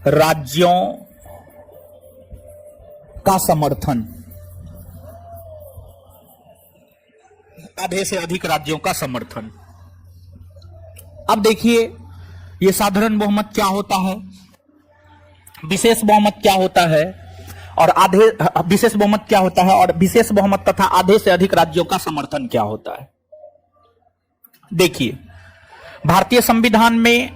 राज्यों का समर्थन। आधे से अधिक राज्यों का समर्थन। अब देखिए ये साधारण बहुमत क्या होता है, विशेष बहुमत क्या होता है, और विशेष बहुमत क्या होता है, और विशेष बहुमत तथा आधे से अधिक राज्यों का समर्थन क्या होता है। देखिए, भारतीय संविधान में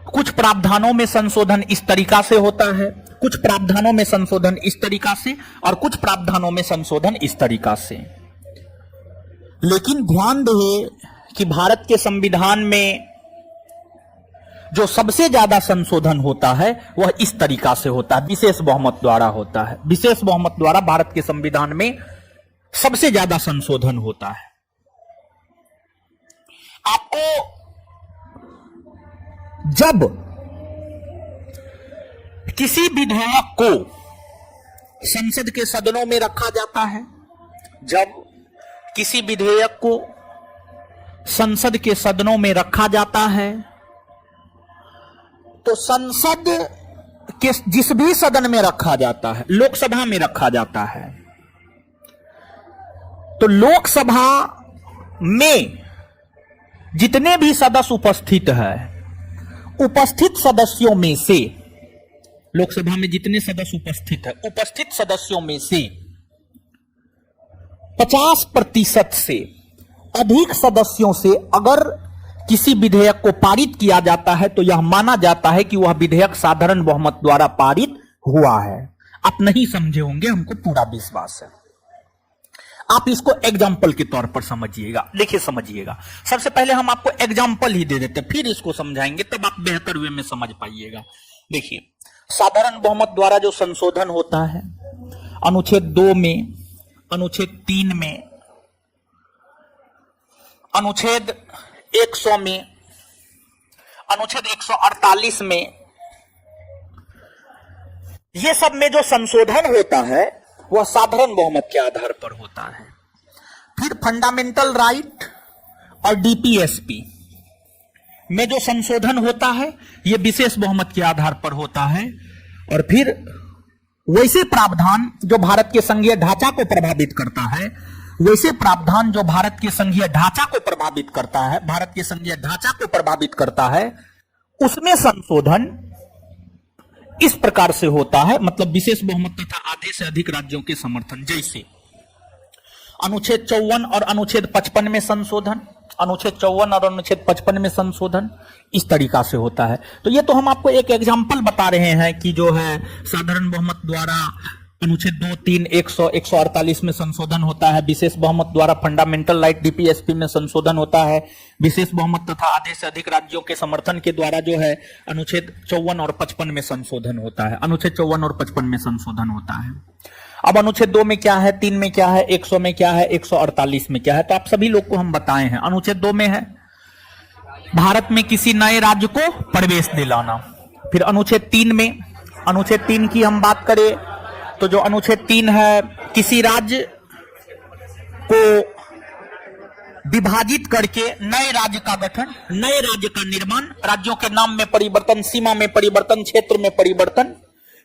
कुछ प्रावधानों में संशोधन इस तरीका से होता है, कुछ प्रावधानों में संशोधन इस तरीका से, और कुछ प्रावधानों में संशोधन इस तरीका से। लेकिन ध्यान दें कि भारत के संविधान में जो सबसे ज्यादा संशोधन होता है वह इस तरीका से होता है, विशेष बहुमत द्वारा होता है। विशेष बहुमत द्वारा भारत के संविधान में सबसे ज्यादा संशोधन होता है। आपको जब किसी विधेयक को संसद के सदनों में रखा जाता है, जब किसी विधेयक को संसद के सदनों में रखा जाता है तो संसद के जिस भी सदन में रखा जाता है, लोकसभा में रखा जाता है, तो लोकसभा में जितने भी सदस्य उपस्थित है, उपस्थित सदस्यों में से, लोकसभा में जितने सदस्य उपस्थित है, उपस्थित सदस्यों में से 50% से अधिक सदस्यों से अगर किसी विधेयक को पारित किया जाता है तो यह माना जाता है कि वह विधेयक साधारण बहुमत द्वारा पारित हुआ है। आप नहीं समझे होंगे, हमको पूरा विश्वास है। आप इसको एग्जाम्पल के तौर पर समझिएगा। देखिए समझिएगा, सबसे पहले हम आपको एग्जाम्पल ही दे देते, फिर इसको समझाएंगे, तब आप बेहतर वे में समझ पाइएगा। देखिए, साधारण बहुमत द्वारा जो संशोधन होता है, अनुच्छेद 2 में, अनुच्छेद 3 में, अनुच्छेद 100 में, अनुच्छेद 148 में, ये सब में जो संशोधन होता है वह साधारण बहुमत के आधार पर होता है। फिर फंडामेंटल राइट और डीपीएसपी में जो संशोधन होता है यह विशेष बहुमत के आधार पर होता है। और फिर वैसे प्रावधान जो भारत के संघीय ढांचा को प्रभावित करता है, वैसे प्रावधान जो भारत के संघीय ढांचा को प्रभावित करता है, भारत के संघीय ढांचा को प्रभावित करता है, उसमें संशोधन इस प्रकार से होता है, मतलब विशेष बहुमत तथा आधे से अधिक राज्यों के समर्थन। जैसे अनुच्छेद 54 और अनुच्छेद 55 में संशोधन, अनुच्छेद 54 और अनुच्छेद 55 में संशोधन इस तरीका से होता है। तो ये तो हम आपको एक एग्जांपल बता रहे हैं कि जो है साधारण बहुमत द्वारा अनुच्छेद 2, 3, 100, 148 में संशोधन होता है, विशेष बहुमत द्वारा फंडामेंटल राइट डीपीएसपी में संशोधन होता है, विशेष बहुमत तथा आधे से अधिक राज्यों के समर्थन के द्वारा जो है अनुच्छेद 54 और 55 में संशोधन होता है, अनुच्छेद 54 और 55 में संशोधन होता है। अब अनुच्छेद 2 में क्या है, 3 में क्या है, 100 में क्या है, 148 में क्या है, तो आप सभी लोग को हम बताए हैं। अनुच्छेद 2 में है भारत में किसी नए राज्य को प्रवेश दिलाना। फिर अनुच्छेद 3 में, अनुच्छेद 3 की हम बात करें तो जो अनुच्छेद 3 है, किसी राज्य को विभाजित करके नए राज्य का गठन, नए राज्य का निर्माण, राज्यों के नाम में परिवर्तन, सीमा में परिवर्तन, क्षेत्र में परिवर्तन।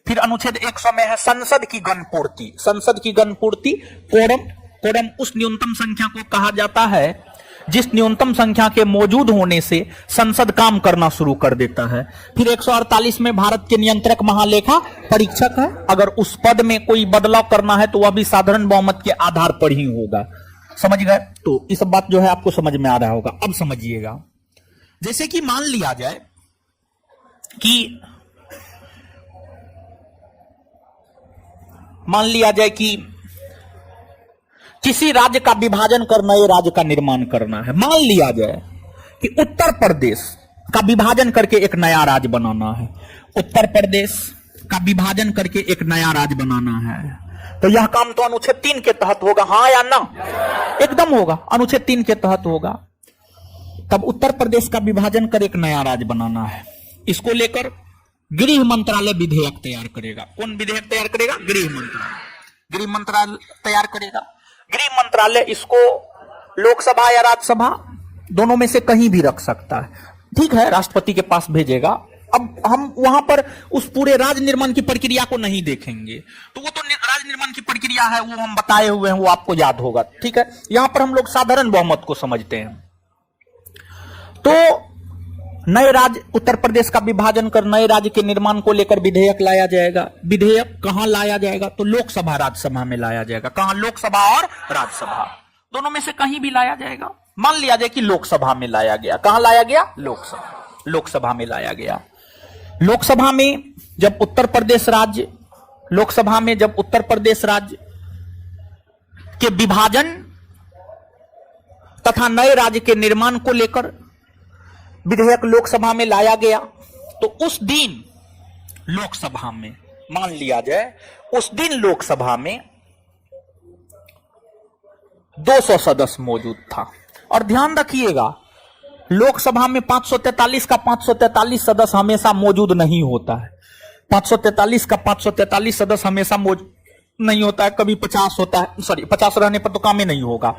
फिर अनुच्छेद 100 में है संसद की गणपूर्ति। संसद की गणपूर्ति, कोरम, कोरम उस न्यूनतम संख्या को कहा जाता है जिस न्यूनतम संख्या के मौजूद होने से संसद काम करना शुरू कर देता है। फिर 148 में भारत के नियंत्रक महालेखा परीक्षक है, अगर उस पद में कोई बदलाव करना है तो वह भी साधारण बहुमत के आधार पर ही होगा। समझ गए? तो इस बात जो है आपको समझ में आ रहा होगा। अब समझिएगा, जैसे कि मान लिया जाए कि किसी राज्य का विभाजन कर नए राज्य का निर्माण करना है। मान लिया जाए कि उत्तर प्रदेश का विभाजन करके एक नया राज्य बनाना है, उत्तर प्रदेश का विभाजन करके एक नया राज्य बनाना है, तो यह काम तो अनुच्छेद 3 के तहत होगा, हाँ या ना? एकदम होगा, अनुच्छेद 3 के तहत होगा। तब उत्तर प्रदेश का विभाजन कर एक नया राज्य बनाना है, इसको लेकर गृह मंत्रालय विधेयक तैयार करेगा। कौन विधेयक तैयार करेगा? गृह मंत्रालय। गृह मंत्रालय तैयार करेगा। गृह मंत्रालय इसको लोकसभा या राज्यसभा दोनों में से कहीं भी रख सकता है, ठीक है, राष्ट्रपति के पास भेजेगा। अब हम वहां पर उस पूरे राज्य निर्माण की प्रक्रिया को नहीं देखेंगे, तो वो तो राज्य निर्माण की प्रक्रिया है, वो हम बताए हुए हैं, वो आपको याद होगा, ठीक है। यहां पर हम लोग साधारण बहुमत को समझते हैं। तो नए राज्य, उत्तर प्रदेश का विभाजन कर नए राज्य के निर्माण को लेकर विधेयक लाया जाएगा। विधेयक कहां लाया जाएगा? तो लोकसभा राज्यसभा में लाया जाएगा। कहां? लोकसभा और राज्यसभा दोनों में से कहीं भी लाया जाएगा। मान लिया जाए कि लोकसभा में लाया गया। कहां लाया गया? लोकसभा। लोकसभा में लाया गया। लोकसभा में जब उत्तर प्रदेश राज्य, लोकसभा में जब उत्तर प्रदेश राज्य के विभाजन तथा नए राज्य के निर्माण को लेकर विधेयक लोकसभा में लाया गया, तो उस दिन लोकसभा में, मान लिया जाए उस दिन लोकसभा में 200 सदस्य मौजूद था। और ध्यान रखिएगा, लोकसभा में 543 का 543 सदस्य हमेशा मौजूद नहीं होता है। 543 का 543 सदस्य हमेशा मौजूद नहीं होता है, कभी 50 होता है, सॉरी 50 रहने पर तो काम ही नहीं होगा।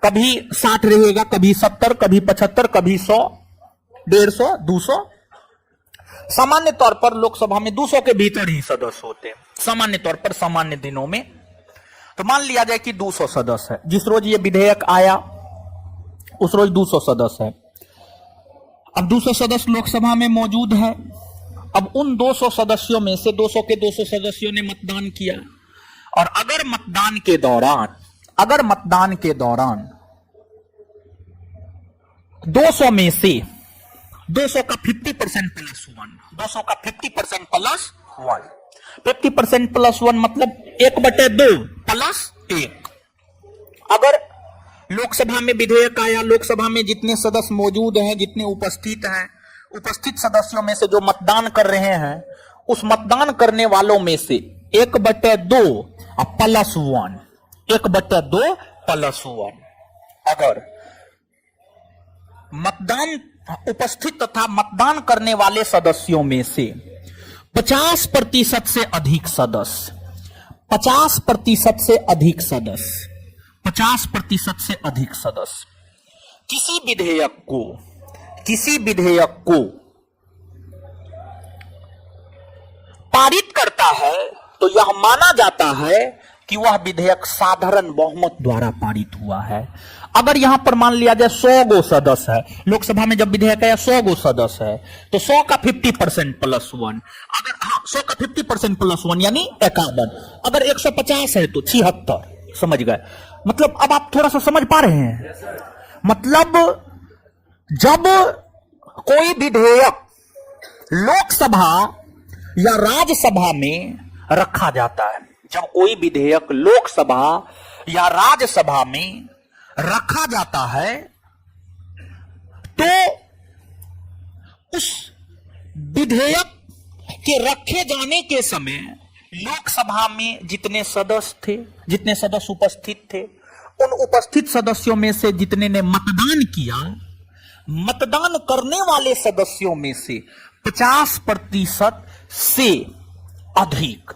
कभी 60 रहेगा, कभी 70, कभी 75, कभी 100, 150, 200। सामान्य तौर पर लोकसभा में 200 के भीतर ही सदस्य होते हैं, सामान्य तौर पर, सामान्य दिनों में। तो मान लिया जाए कि 200 सदस्य है। जिस रोज ये विधेयक आया उस रोज 200 सदस्य है। अब 200 सदस्य लोकसभा में मौजूद है। अब उन 200 सदस्यों में से 200 के 200 सदस्यों ने मतदान किया, और अगर मतदान के दौरान 200 में से 200 का 50% प्लस 1, 200 का 50% प्लस 1, 50% प्लस 1 मतलब 1/2 प्लस 1। अगर लोकसभा में विधेयक आया, लोकसभा में जितने सदस्य मौजूद हैं, जितने उपस्थित हैं, उपस्थित सदस्यों में से जो मतदान कर रहे हैं, उस मतदान करने वालों में से 1/2 प्लस 1, 1/2 प्लस 1। अगर मतदान उपस्थित तथा मतदान करने वाले सदस्यों में से 50% से अधिक सदस्य, 50% से अधिक सदस्य, 50% से अधिक सदस्य किसी विधेयक को पारित करता है, तो यह माना जाता है कि वह विधेयक साधारण बहुमत द्वारा पारित हुआ है। अगर यहां पर मान लिया जाए 100 गो सदस्य है, लोकसभा में जब विधेयक आया 100 गो सदस्य है, तो 100 का 50% प्लस 1, अगर 100 का 50% प्लस 1 यानी 51। अगर 150 है तो 76। समझ गए? मतलब अब आप थोड़ा सा समझ पा रहे हैं? मतलब जब कोई विधेयक लोकसभा या राज्यसभा में रखा जाता है, जब कोई विधेयक लोकसभा या राज्यसभा में रखा जाता है, तो उस विधेयक के रखे जाने के समय लोकसभा में जितने सदस्य थे, जितने सदस्य उपस्थित थे, उन उपस्थित सदस्यों में से जितने ने मतदान किया, मतदान करने वाले सदस्यों में से 50% से अधिक,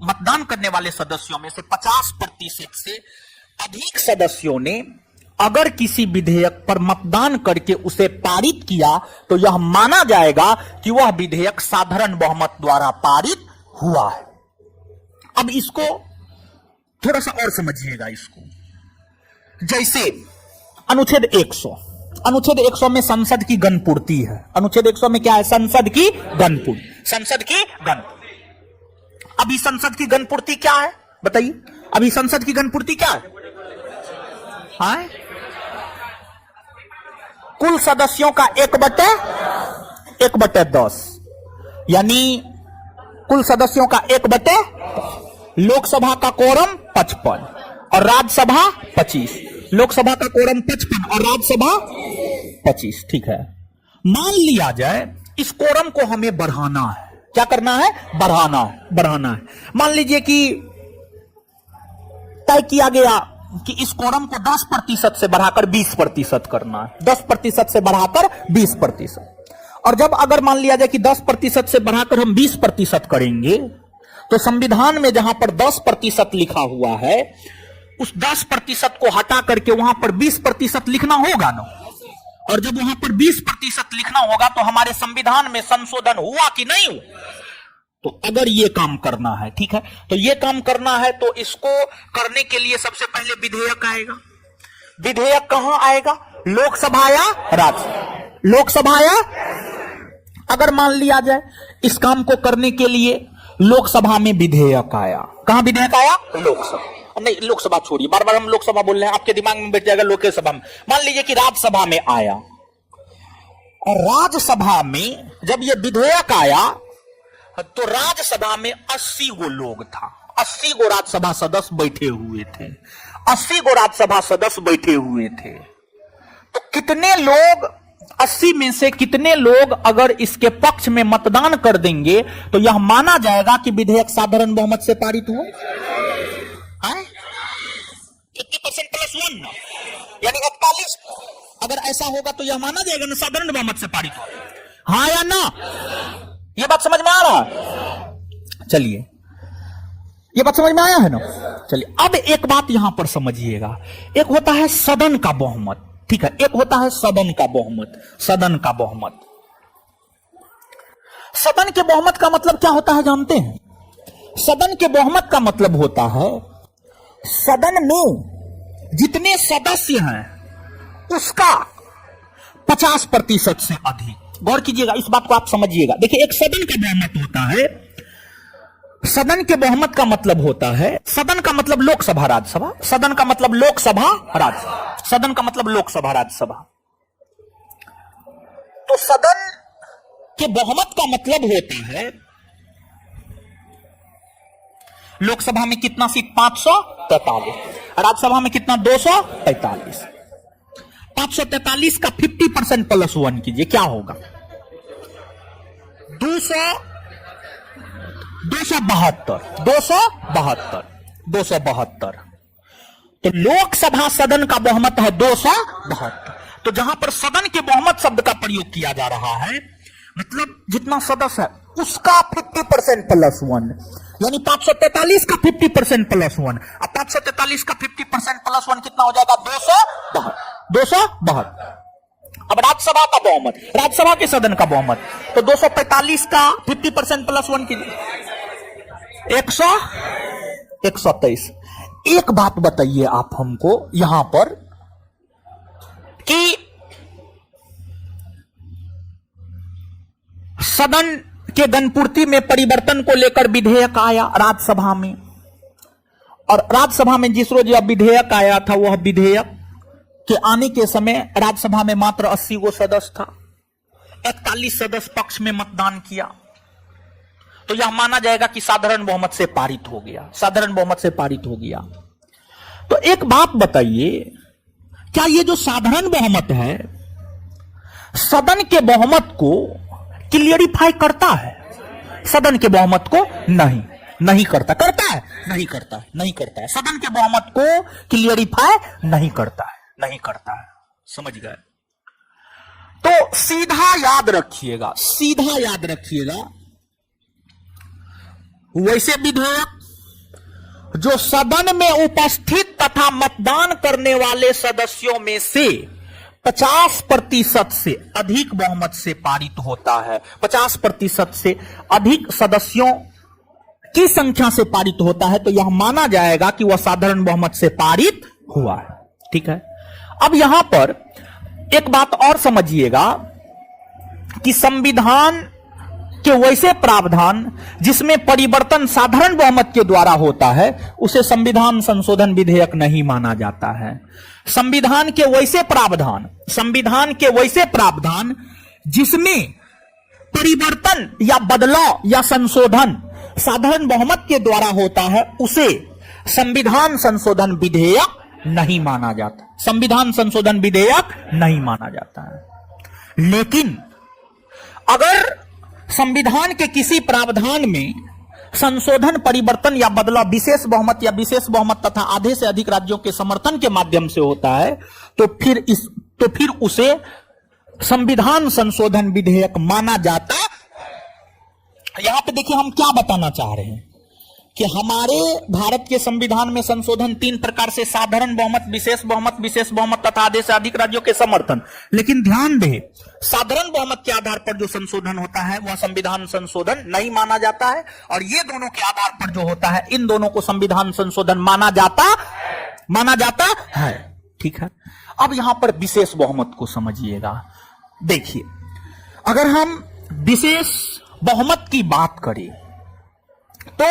मतदान करने वाले सदस्यों में से 50% से अधिक सदस्यों ने अगर किसी विधेयक पर मतदान करके उसे पारित किया, तो यह माना जाएगा कि वह विधेयक साधारण बहुमत द्वारा पारित हुआ है। अब इसको थोड़ा सा और समझिएगा। इसको जैसे अनुच्छेद 100, अनुच्छेद 100 में संसद की गणपूर्ति है। अनुच्छेद 100 में क्या है? संसद की गणपूर्ति, संसद की गणपूर्ति। अभी संसद की गणपूर्ति क्या है बताइए? अभी संसद की गणपूर्ति क्या है? हाँ? कुल सदस्यों का 1/10, यानी कुल सदस्यों का 1/, लोकसभा का कोरम 55 और राज्यसभा 25, लोकसभा का कोरम 55 और राज्यसभा 25। ठीक है, मान लिया जाए इस कोरम को हमें बढ़ाना है। क्या करना है? बढ़ाना है। मान लीजिए कि तय किया गया कि इस कोरम को 10% से बढ़ाकर 20% करना है, 10% से बढ़ाकर 20%। और जब अगर मान लिया जाए कि 10% से बढ़ाकर हम 20% करेंगे, तो संविधान में जहां पर 10% लिखा हुआ है, उस 10% को हटा करके वहां पर 20% लिखना होगा ना। और जब वहां पर 20% लिखना होगा, तो हमारे संविधान में संशोधन हुआ कि नहीं हुआ? तो अगर ये काम करना है, ठीक है, तो ये काम करना है, तो इसको करने के लिए सबसे पहले विधेयक आएगा। विधेयक कहां आएगा? लोकसभा या राज्य? लोकसभा या? अगर मान लिया जाए इस काम को करने के लिए लोकसभा में विधेयक आया। कहां विधेयक आया? लोकसभा। नहीं, लोकसभा छोड़िए, बार बार हम लोकसभा बोल रहे हैं, आपके दिमाग में बैठ जाएगा लोकसभा में। मान लीजिए कि राज्यसभा में आया, और राज्यसभा में जब यह विधेयक आया, तो राज्यसभा में 80 गो लोग था, 80 गो राज्यसभा सदस्य बैठे हुए थे, 80 गो राज्यसभा सदस्य बैठे हुए थे। तो कितने लोग, 80 में से कितने लोग अगर इसके पक्ष में मतदान कर देंगे, तो यह माना जाएगा कि विधेयक साधारण बहुमत से पारित हुआ। 50% प्लस 1 यानी 41। अगर ऐसा होगा तो यह माना जाएगा ना साधारण बहुमत से पारित हुआ। हाँ या ना? यह बात समझ में आ रहा? चलिए, ये बात समझ में आया है ना? चलिए अब एक बात यहां पर समझिएगा, एक होता है सदन का बहुमत, ठीक है, एक होता है सदन का बहुमत। सदन का बहुमत, सदन के बहुमत का मतलब क्या होता है जानते हैं? सदन के बहुमत का मतलब होता है सदन में जितने सदस्य हैं उसका 50% से अधिक। गौर कीजिएगा, इस बात को आप समझिएगा। देखिए एक सदन का बहुमत होता है, सदन के बहुमत का मतलब होता है, सदन का मतलब लोकसभा राज्यसभा, सदन का मतलब लोकसभा राज्यसभा, सदन का मतलब लोकसभा राज्यसभा। तो सदन के बहुमत का मतलब होता है लोकसभा में कितना सीट? 543, राज्यसभा में कितना? 243। 543 का 50% प्लस 1 कीजिए, क्या होगा? 272। तो लोकसभा सदन का बहुमत है 272। तो जहां पर सदन के बहुमत शब्द का प्रयोग किया जा रहा है, मतलब जितना सदस्य है उसका 50% प्लस 1, यानी 543 का 50% प्लस 1। अब 543 का 50% प्लस 1 कितना हो जाएगा? 272। अब राज्यसभा का बहुमत, राज्यसभा के सदन का बहुमत, तो 245 का 50% प्लस 1 कीजिए, 123। एक बात बताइए आप हमको यहां पर कि सदन के गणपूर्ति में परिवर्तन को लेकर विधेयक आया राज्यसभा में, और राज्यसभा में जिस रोज यह विधेयक आया था वह विधेयक के आने के समय राज्यसभा में मात्र 80 गो सदस्य था, 41 सदस्य पक्ष में मतदान किया, तो यह माना जाएगा कि साधारण बहुमत से पारित हो गया, साधारण बहुमत से पारित हो गया। तो एक बात बताइए, क्या ये जो साधारण बहुमत है सदन के बहुमत को क्लियरिफाई करता है? सदन के बहुमत को नहीं करता। करता है? नहीं करता है, नहीं करता है। सदन के बहुमत को क्लियरिफाई नहीं करता है, नहीं करता है। समझ गए? तो सीधा याद रखिएगा, सीधा याद रखिएगा, वैसे विधेयक जो सदन में उपस्थित तथा मतदान करने वाले सदस्यों में से 50% से अधिक बहुमत से पारित होता है, 50% से अधिक सदस्यों की संख्या से पारित होता है, तो यह माना जाएगा कि वह साधारण बहुमत से पारित हुआ है। ठीक है, अब यहां पर एक बात और समझिएगा कि संविधान के वैसे प्रावधान जिसमें परिवर्तन साधारण बहुमत के द्वारा होता है उसे संविधान संशोधन विधेयक नहीं माना जाता है। संविधान के वैसे प्रावधान जिसमें परिवर्तन या बदलाव या संशोधन साधारण बहुमत के द्वारा होता है उसे संविधान संशोधन विधेयक नहीं माना जाता, संविधान संशोधन विधेयक नहीं माना जाता है। लेकिन अगर संविधान के किसी प्रावधान में संशोधन, परिवर्तन या बदलाव विशेष बहुमत या विशेष बहुमत तथा आधे से अधिक राज्यों के समर्थन के माध्यम से होता है तो फिर उसे संविधान संशोधन विधेयक माना जाता। यहां पे देखिए हम क्या बताना चाह रहे हैं कि हमारे भारत के संविधान में संशोधन 3 प्रकार से, साधारण बहुमत, विशेष बहुमत तथा आधे से अधिक राज्यों के समर्थन। लेकिन ध्यान दें, साधारण बहुमत के आधार पर जो संशोधन होता है वह संविधान संशोधन नहीं माना जाता है, और ये दोनों के आधार पर जो होता है इन दोनों को संविधान संशोधन माना जाता है। ठीक है, अब यहां पर विशेष बहुमत को समझिएगा। देखिए, अगर हम विशेष बहुमत की बात करें तो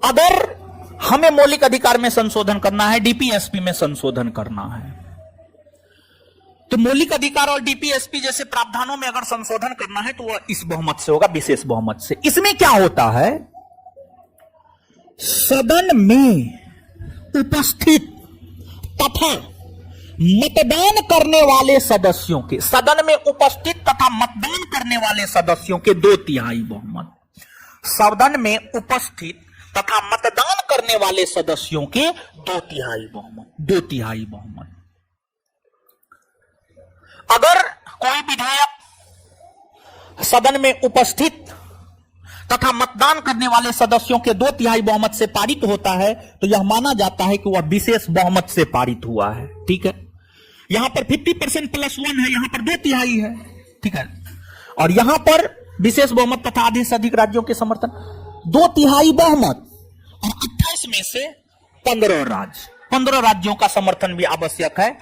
अगर हमें मौलिक अधिकार में संशोधन करना है, डीपीएसपी में संशोधन करना है, तो मौलिक अधिकार और डीपीएसपी जैसे प्रावधानों में अगर संशोधन करना है तो वह इस बहुमत से होगा, विशेष बहुमत से। इसमें क्या होता है, सदन में उपस्थित तथा मतदान करने वाले सदस्यों के, सदन में उपस्थित तथा मतदान करने वाले सदस्यों के 2/3 बहुमत, सदन में उपस्थित तथा मतदान करने वाले सदस्यों के 2/3 बहुमत, 2/3 बहुमत। अगर कोई विधेयक सदन में उपस्थित तथा मतदान करने वाले सदस्यों के 2/3 बहुमत से पारित होता है तो यह माना जाता है कि वह विशेष बहुमत से पारित हुआ है। ठीक है, यहां पर 50% +1 है, यहां पर 2/3 है। ठीक है, और यहां पर विशेष बहुमत तथा आधे से अधिक राज्यों के समर्थन, 2/3 बहुमत और 28 में से 15 राज्यों का समर्थन भी आवश्यक है।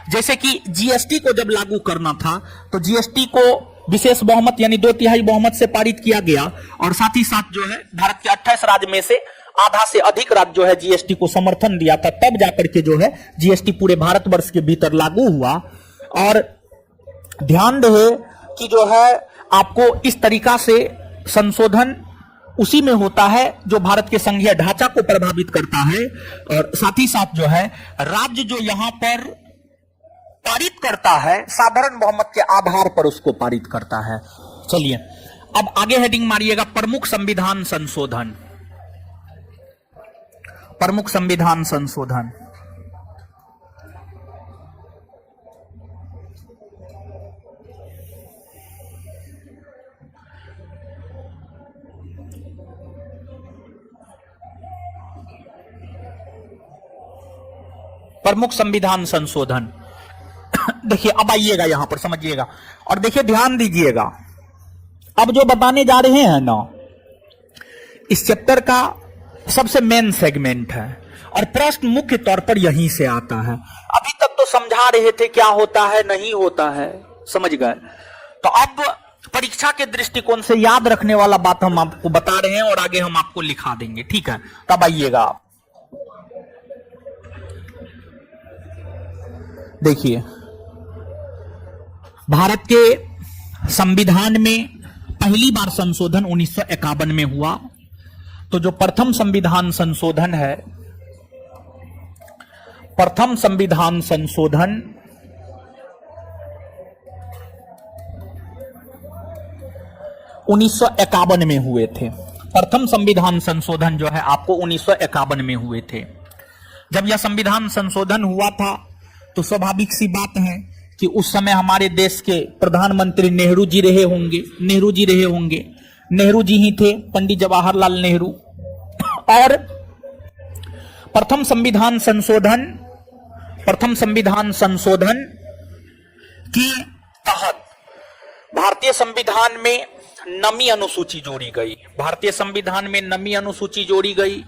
जैसे कि जीएसटी को जब लागू करना था तो जीएसटी को विशेष बहुमत यानी 2/3 बहुमत से पारित किया गया और साथ ही साथ जो है भारत के 28 राज्य में से आधा से अधिक राज्य जो है जीएसटी को समर्थन दिया था, तब जाकर के जो है जीएसटी पूरे भारतवर्ष के भीतर लागू हुआ। और ध्यान रहे कि जो है आपको इस तरीका से संशोधन उसी में होता है जो भारत के संघीय ढांचा को प्रभावित करता है और साथ ही साथ जो है राज्य जो यहां पर पारित करता है साधारण बहुमत के आधार पर उसको पारित करता है। चलिए अब आगे हेडिंग मारिएगा, प्रमुख संविधान संशोधन। प्रमुख संविधान संशोधन प्रमुख संविधान संशोधन देखिए, अब आइएगा यहां पर समझिएगा और देखिए ध्यान दीजिएगा। अब जो बताने जा रहे हैं ना, इस चैप्टर का सबसे मेन सेगमेंट है और प्रश्न मुख्य तौर पर यहीं से आता है। अभी तक तो समझा रहे थे क्या होता है नहीं होता है, समझ गए। तो अब परीक्षा के दृष्टिकोण से याद रखने वाला बात हम आपको बता रहे हैं और आगे हम आपको लिखा देंगे। ठीक है, तब आइएगा आप देखिए, भारत के संविधान में पहली बार संशोधन 1951 में हुआ। तो जो प्रथम संविधान संशोधन है, प्रथम संविधान संशोधन 1951 में हुए थे। प्रथम संविधान संशोधन जो है आपको 1951 में हुए थे। जब यह संविधान संशोधन हुआ था तो स्वाभाविक सी बात है कि उस समय हमारे देश के प्रधानमंत्री नेहरू जी रहे होंगे। नेहरू जी ही थे, पंडित जवाहरलाल नेहरू। और प्रथम संविधान संशोधन के तहत भारतीय संविधान में नवीं अनुसूची जोड़ी गई। भारतीय संविधान में नवीं अनुसूची जोड़ी गई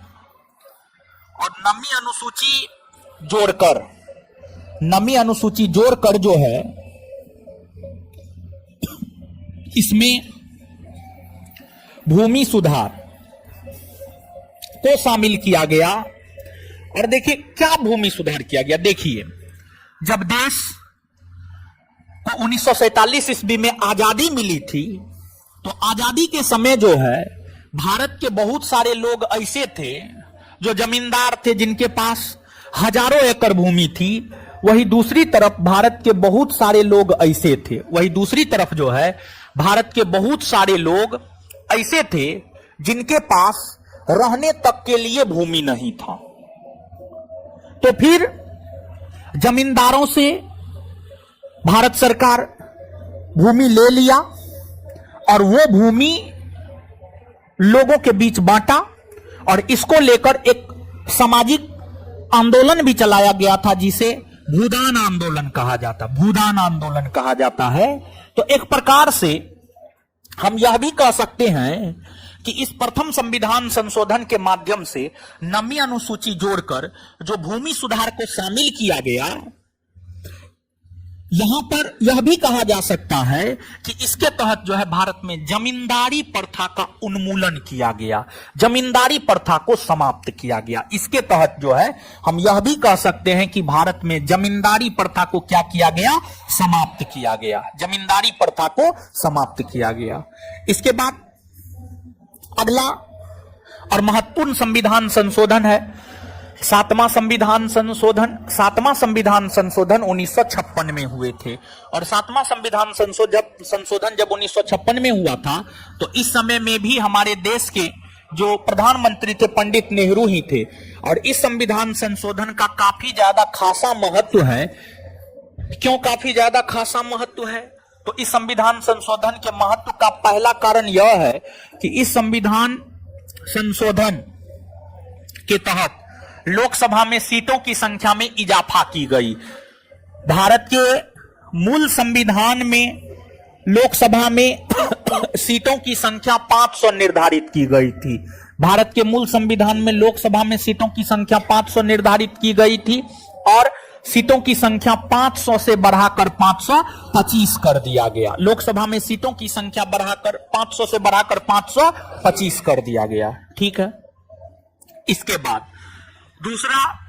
और नवीं अनुसूची जोड़कर जो है इसमें भूमि सुधार को शामिल किया गया। और देखिए क्या भूमि सुधार किया गया। देखिए, जब देश को 1947 ईस्वी में आजादी मिली थी तो आजादी के समय जो है भारत के बहुत सारे लोग ऐसे थे जो जमींदार थे, जिनके पास हजारों एकड़ भूमि थी। वही दूसरी तरफ भारत के बहुत सारे लोग ऐसे थे, भारत के बहुत सारे लोग ऐसे थे जिनके पास रहने तक के लिए भूमि नहीं था। तो फिर जमींदारों से भारत सरकार भूमि ले लिया और वो भूमि लोगों के बीच बांटा और इसको लेकर एक सामाजिक आंदोलन भी चलाया गया था जिसे भूदान आंदोलन कहा जाता है। तो एक प्रकार से हम यह भी कह सकते हैं कि इस प्रथम संविधान संशोधन के माध्यम से नवीं अनुसूची जोड़कर जो भूमि सुधार को शामिल किया गया, यहां पर यह भी कहा जा सकता है कि इसके तहत जो है भारत में जमींदारी प्रथा का उन्मूलन किया गया, जमींदारी प्रथा को समाप्त किया गया। इसके तहत जो है हम यह भी कह सकते हैं कि भारत में जमींदारी प्रथा को क्या किया गया, समाप्त किया गया, जमींदारी प्रथा को समाप्त किया गया। इसके बाद अगला और महत्वपूर्ण संविधान संशोधन है सातवां संविधान संशोधन। सातवां संविधान संशोधन 1956 में हुए थे और सातवां संविधान संशोधन जब 1956 में हुआ था तो इस समय में भी हमारे देश के जो प्रधानमंत्री थे पंडित नेहरू ही थे। और इस संविधान संशोधन का काफी ज्यादा खासा महत्व है। क्यों काफी ज्यादा खासा महत्व है? तो इस संविधान संशोधन के महत्व का पहला कारण यह है कि इस संविधान संशोधन के तहत लोकसभा में सीटों की संख्या में इजाफा की गई। भारत के मूल संविधान में लोकसभा में सीटों की संख्या 500 निर्धारित की गई थी। भारत के मूल संविधान में लोकसभा में सीटों की संख्या 500 निर्धारित की गई थी और सीटों की संख्या 500 से बढ़ाकर 525 कर दिया गया। लोकसभा में सीटों की संख्या बढ़ाकर 500 से बढ़ाकर 525 कर दिया गया। ठीक है। इसके बाद दूसरा,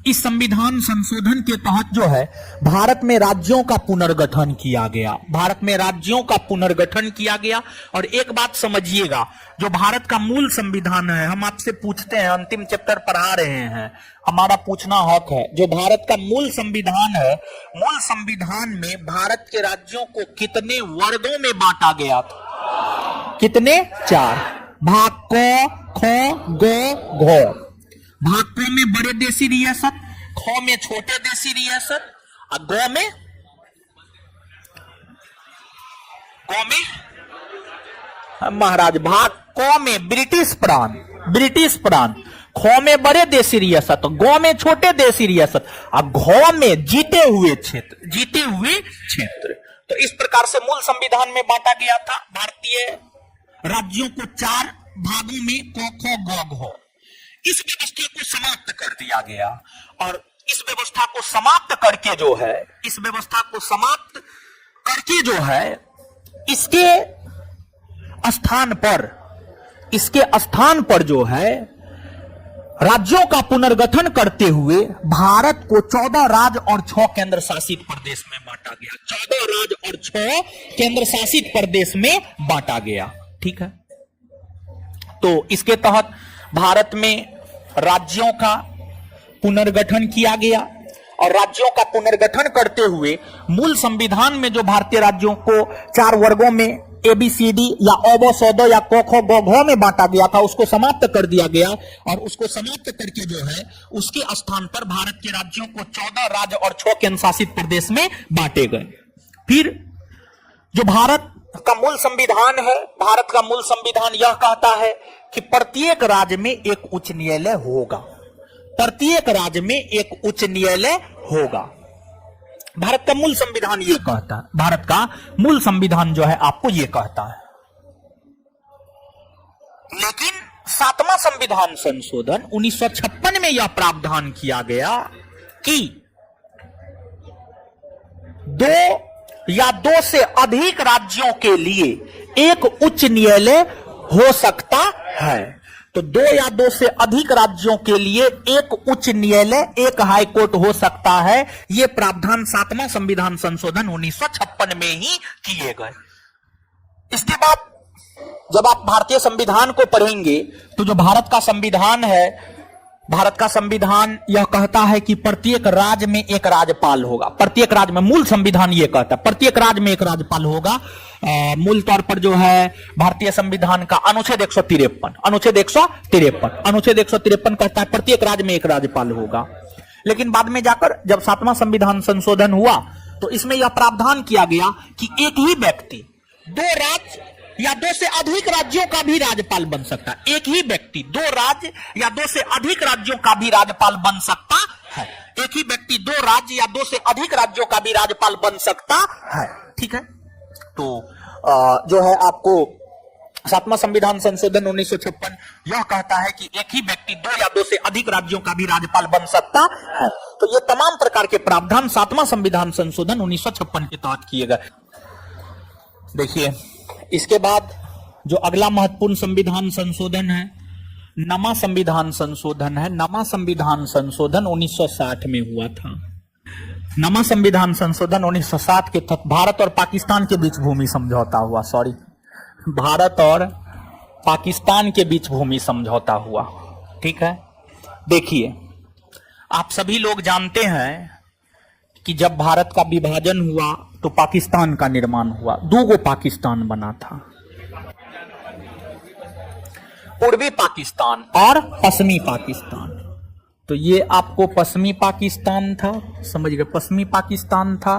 इस संविधान संशोधन के तहत जो है भारत में राज्यों का पुनर्गठन किया गया। भारत में राज्यों का पुनर्गठन किया गया। और एक बात समझिएगा, जो भारत का मूल संविधान है, हम आपसे पूछते हैं, अंतिम चैप्टर पढ़ा रहे हैं, हमारा पूछना हक है। जो भारत का मूल संविधान है, मूल संविधान में भारत के राज्यों को कितने वर्गों में बांटा गया था? कितने? 4। भाग क, ख, ग, घ। भाग क में बड़े देशी रियासत, ख में छोटे देशी रियासत और ग में महाराज, भाग क में ब्रिटिश प्रांत, ख में बड़े देशी रियासत, ग में छोटे देशी रियासत और घ में जीते हुए क्षेत्र। तो इस प्रकार से मूल संविधान में बांटा गया था भारतीय राज्यों को 4 भागों में, क, ख, ग, घ। इस व्यवस्था को समाप्त कर दिया गया और इस व्यवस्था को समाप्त करके जो है, इसके स्थान पर जो है राज्यों का पुनर्गठन करते हुए भारत को 14 राज्य और 6 केंद्र शासित प्रदेश में बांटा गया। 14 राज्य और 6 केंद्र शासित प्रदेश में बांटा गया। ठीक है। तो इसके तहत भारत में राज्यों का पुनर्गठन किया गया और राज्यों का पुनर्गठन करते हुए मूल संविधान में जो भारतीय राज्यों को 4 वर्गों में ABCD या अ ब या क ख ग घ में बांटा गया था, उसको समाप्त कर दिया गया और उसको समाप्त करके जो है उसके स्थान पर भारत के राज्यों को 14 राज्य और 6 केंद्र शासित प्रदेश में बांटे गए। फिर जो भारत का मूल संविधान है, भारत का मूल संविधान यह कहता है कि प्रत्येक राज्य में एक उच्च न्यायालय होगा। प्रत्येक राज्य में एक उच्च न्यायालय होगा। भारत का मूल संविधान यह कहता है, भारत का मूल संविधान जो है आपको यह कहता है। लेकिन 7वां संविधान संशोधन 1956 में यह प्रावधान किया गया कि 2 या 2 से अधिक राज्यों के लिए एक उच्च न्यायालय हो सकता है। तो 2 या 2 से अधिक राज्यों के लिए एक उच्च न्यायालय, एक हाई कोर्ट हो सकता है। यह प्रावधान 7वां संविधान संशोधन 1956 में ही किए गए। इसके बाद जब आप भारतीय संविधान को पढ़ेंगे तो जो भारत का संविधान है, भारत का संविधान यह कहता है कि प्रत्येक राज्य में एक राज्यपाल होगा। प्रत्येक राज्य में, मूल संविधान यह कहता है प्रत्येक राज्य में एक राज्यपाल होगा। मूल तौर पर जो है भारतीय संविधान का अनुच्छेद 153 कहता है प्रत्येक राज्य में एक राज्यपाल होगा। लेकिन बाद में जाकर जब 7वां संविधान संशोधन हुआ तो इसमें यह प्रावधान किया गया कि एक ही व्यक्ति 2 राज्य या 2 से अधिक राज्यों का भी राज्यपाल बन सकता है। एक ही व्यक्ति 2 राज्य या 2 से अधिक राज्यों का भी राज्यपाल बन सकता है। एक ही व्यक्ति 2 राज्य या 2 से अधिक राज्यों का भी राज्यपाल बन सकता है। ठीक है। तो जो है आपको 7वां संविधान संशोधन 1956 यह कहता है कि एक ही व्यक्ति 2 या 2 से अधिक राज्यों का भी राज्यपाल बन सकता है। तो ये तमाम प्रकार के प्रावधान 7वां संविधान संशोधन 1956 के तहत किए गए। देखिए, इसके बाद जो अगला महत्वपूर्ण संविधान संशोधन है, नमा संविधान संशोधन है। नमा संविधान संशोधन 1960 में हुआ था। नमा संविधान संशोधन 1960 के तहत भारत और पाकिस्तान के बीच भूमि समझौता हुआ। भारत और पाकिस्तान के बीच भूमि समझौता हुआ। ठीक है। देखिए, आप सभी लोग जानते हैं कि जब भारत का विभाजन हुआ तो पाकिस्तान का निर्माण हुआ। 2 पाकिस्तान बना था, पूर्वी पाकिस्तान और पश्चिमी पाकिस्तान। तो ये आपको पश्चिमी पाकिस्तान था, समझ गए, पश्चिमी पाकिस्तान था।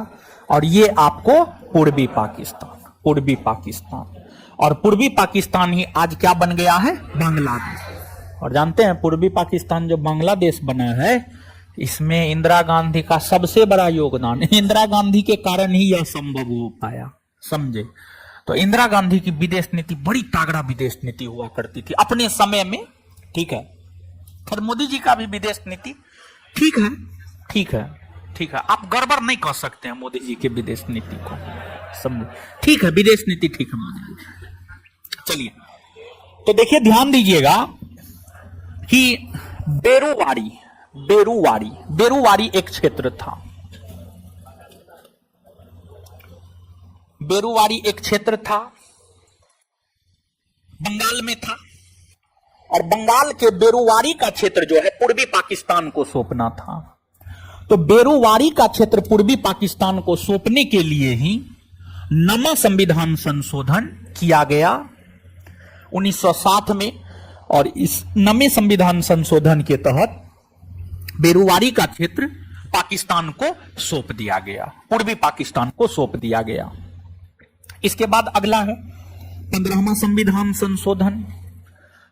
और ये आपको पूर्वी पाकिस्तान, पूर्वी पाकिस्तान। और पूर्वी पाकिस्तान ही आज क्या बन गया है? बांग्लादेश। और जानते हैं पूर्वी पाकिस्तान जो बांग्लादेश बना है, इसमें इंदिरा गांधी का सबसे बड़ा योगदान है। इंदिरा गांधी के कारण ही यह संभव हो पाया, समझे? तो इंदिरा गांधी की विदेश नीति बड़ी तागड़ा विदेश नीति हुआ करती थी अपने समय में, ठीक है। फिर मोदी जी का भी विदेश नीति ठीक है, ठीक है, ठीक है। आप गड़बड़ नहीं कर सकते हैं मोदी जी के विदेश नीति को, समझे? ठीक है, विदेश नीति ठीक है मोदी जी। चलिए, तो देखिए ध्यान दीजिएगा कि बेरुवारी, बेरुवारी, बेरुवारी एक क्षेत्र था। बेरुवारी एक क्षेत्र था, बंगाल में था। और बंगाल के बेरुवारी का क्षेत्र जो है पूर्वी पाकिस्तान को सौंपना था। तो बेरुवारी का क्षेत्र पूर्वी पाकिस्तान को सौंपने के लिए ही नवा संविधान संशोधन किया गया 1960 में। और इस नवे संविधान संशोधन के तहत बेरुवारी का क्षेत्र पाकिस्तान को सौंप दिया गया, पूर्वी पाकिस्तान को सौंप दिया गया। इसके बाद अगला है 15वां संविधान संशोधन।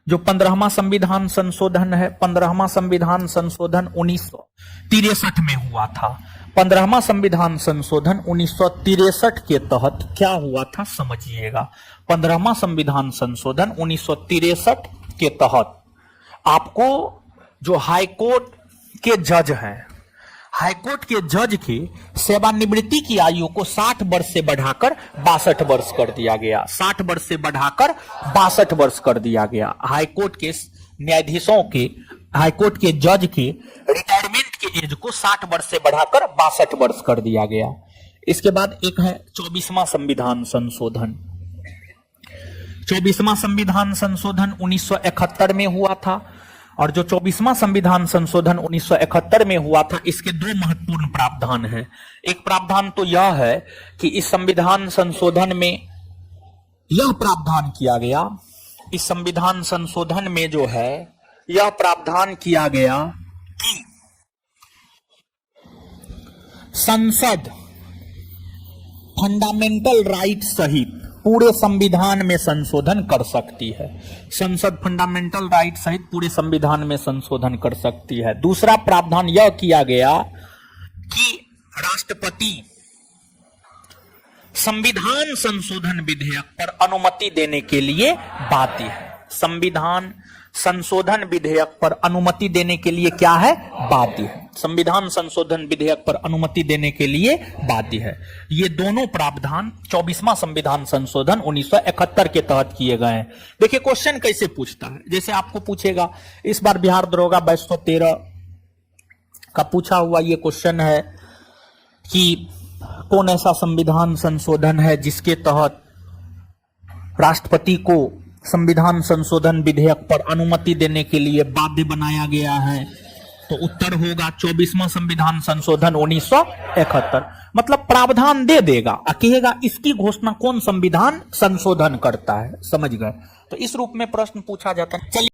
जो 15वां संविधान संशोधन है, 15वां संविधान संशोधन 1963 में हुआ था। 15वां संविधान संशोधन 1963 के तहत क्या हुआ था समझिएगा। 15वां संविधान संशोधन 1963 के तहत आपको जो हाईकोर्ट के जज हैं, हाईकोर्ट के जज की सेवानिवृत्ति की आयु को 60 वर्ष से बढ़ाकर 62 वर्ष कर दिया गया। 60 वर्ष से बढ़ाकर 62 वर्ष कर दिया गया। हाईकोर्ट के न्यायाधीशों के, हाईकोर्ट के जज के रिटायरमेंट के एज को 60 वर्ष से बढ़ाकर 62 वर्ष कर दिया गया। इसके बाद एक है 24वां संविधान संशोधन। 24वां संविधान संशोधन 1971 में हुआ था। और जो 24वां संविधान संशोधन 1971 में हुआ था, इसके दो महत्वपूर्ण प्रावधान हैं। एक प्रावधान तो यह है कि इस संविधान संशोधन में यह प्रावधान किया गया, इस संविधान संशोधन में जो है यह प्रावधान किया गया कि संसद फंडामेंटल राइट सहित पूरे संविधान में संशोधन कर सकती है। संसद फंडामेंटल राइट सहित पूरे संविधान में संशोधन कर सकती है। दूसरा प्रावधान यह किया गया कि राष्ट्रपति संविधान संशोधन विधेयक पर अनुमति देने के लिए बाध्य है। संविधान संशोधन विधेयक पर अनुमति देने के लिए क्या है? बाध्य है। संविधान संशोधन विधेयक पर अनुमति देने के लिए बाध्य है। ये दोनों प्रावधान 24वां संविधान संशोधन 1971 के तहत किए गए हैं। देखिए क्वेश्चन कैसे पूछता है, जैसे आपको पूछेगा, इस बार बिहार दरोगा 2213 का पूछा हुआ ये क्वेश्चन है कि कौन ऐसा संविधान संशोधन है जिसके तहत राष्ट्रपति को संविधान संशोधन विधेयक पर अनुमति देने के लिए बाध्य बनाया गया है? तो उत्तर होगा 24वां संविधान संशोधन 1971। मतलब प्रावधान दे देगा, कहेगा इसकी घोषणा कौन संविधान संशोधन करता है, समझ गए? तो इस रूप में प्रश्न पूछा जाता है। चलिए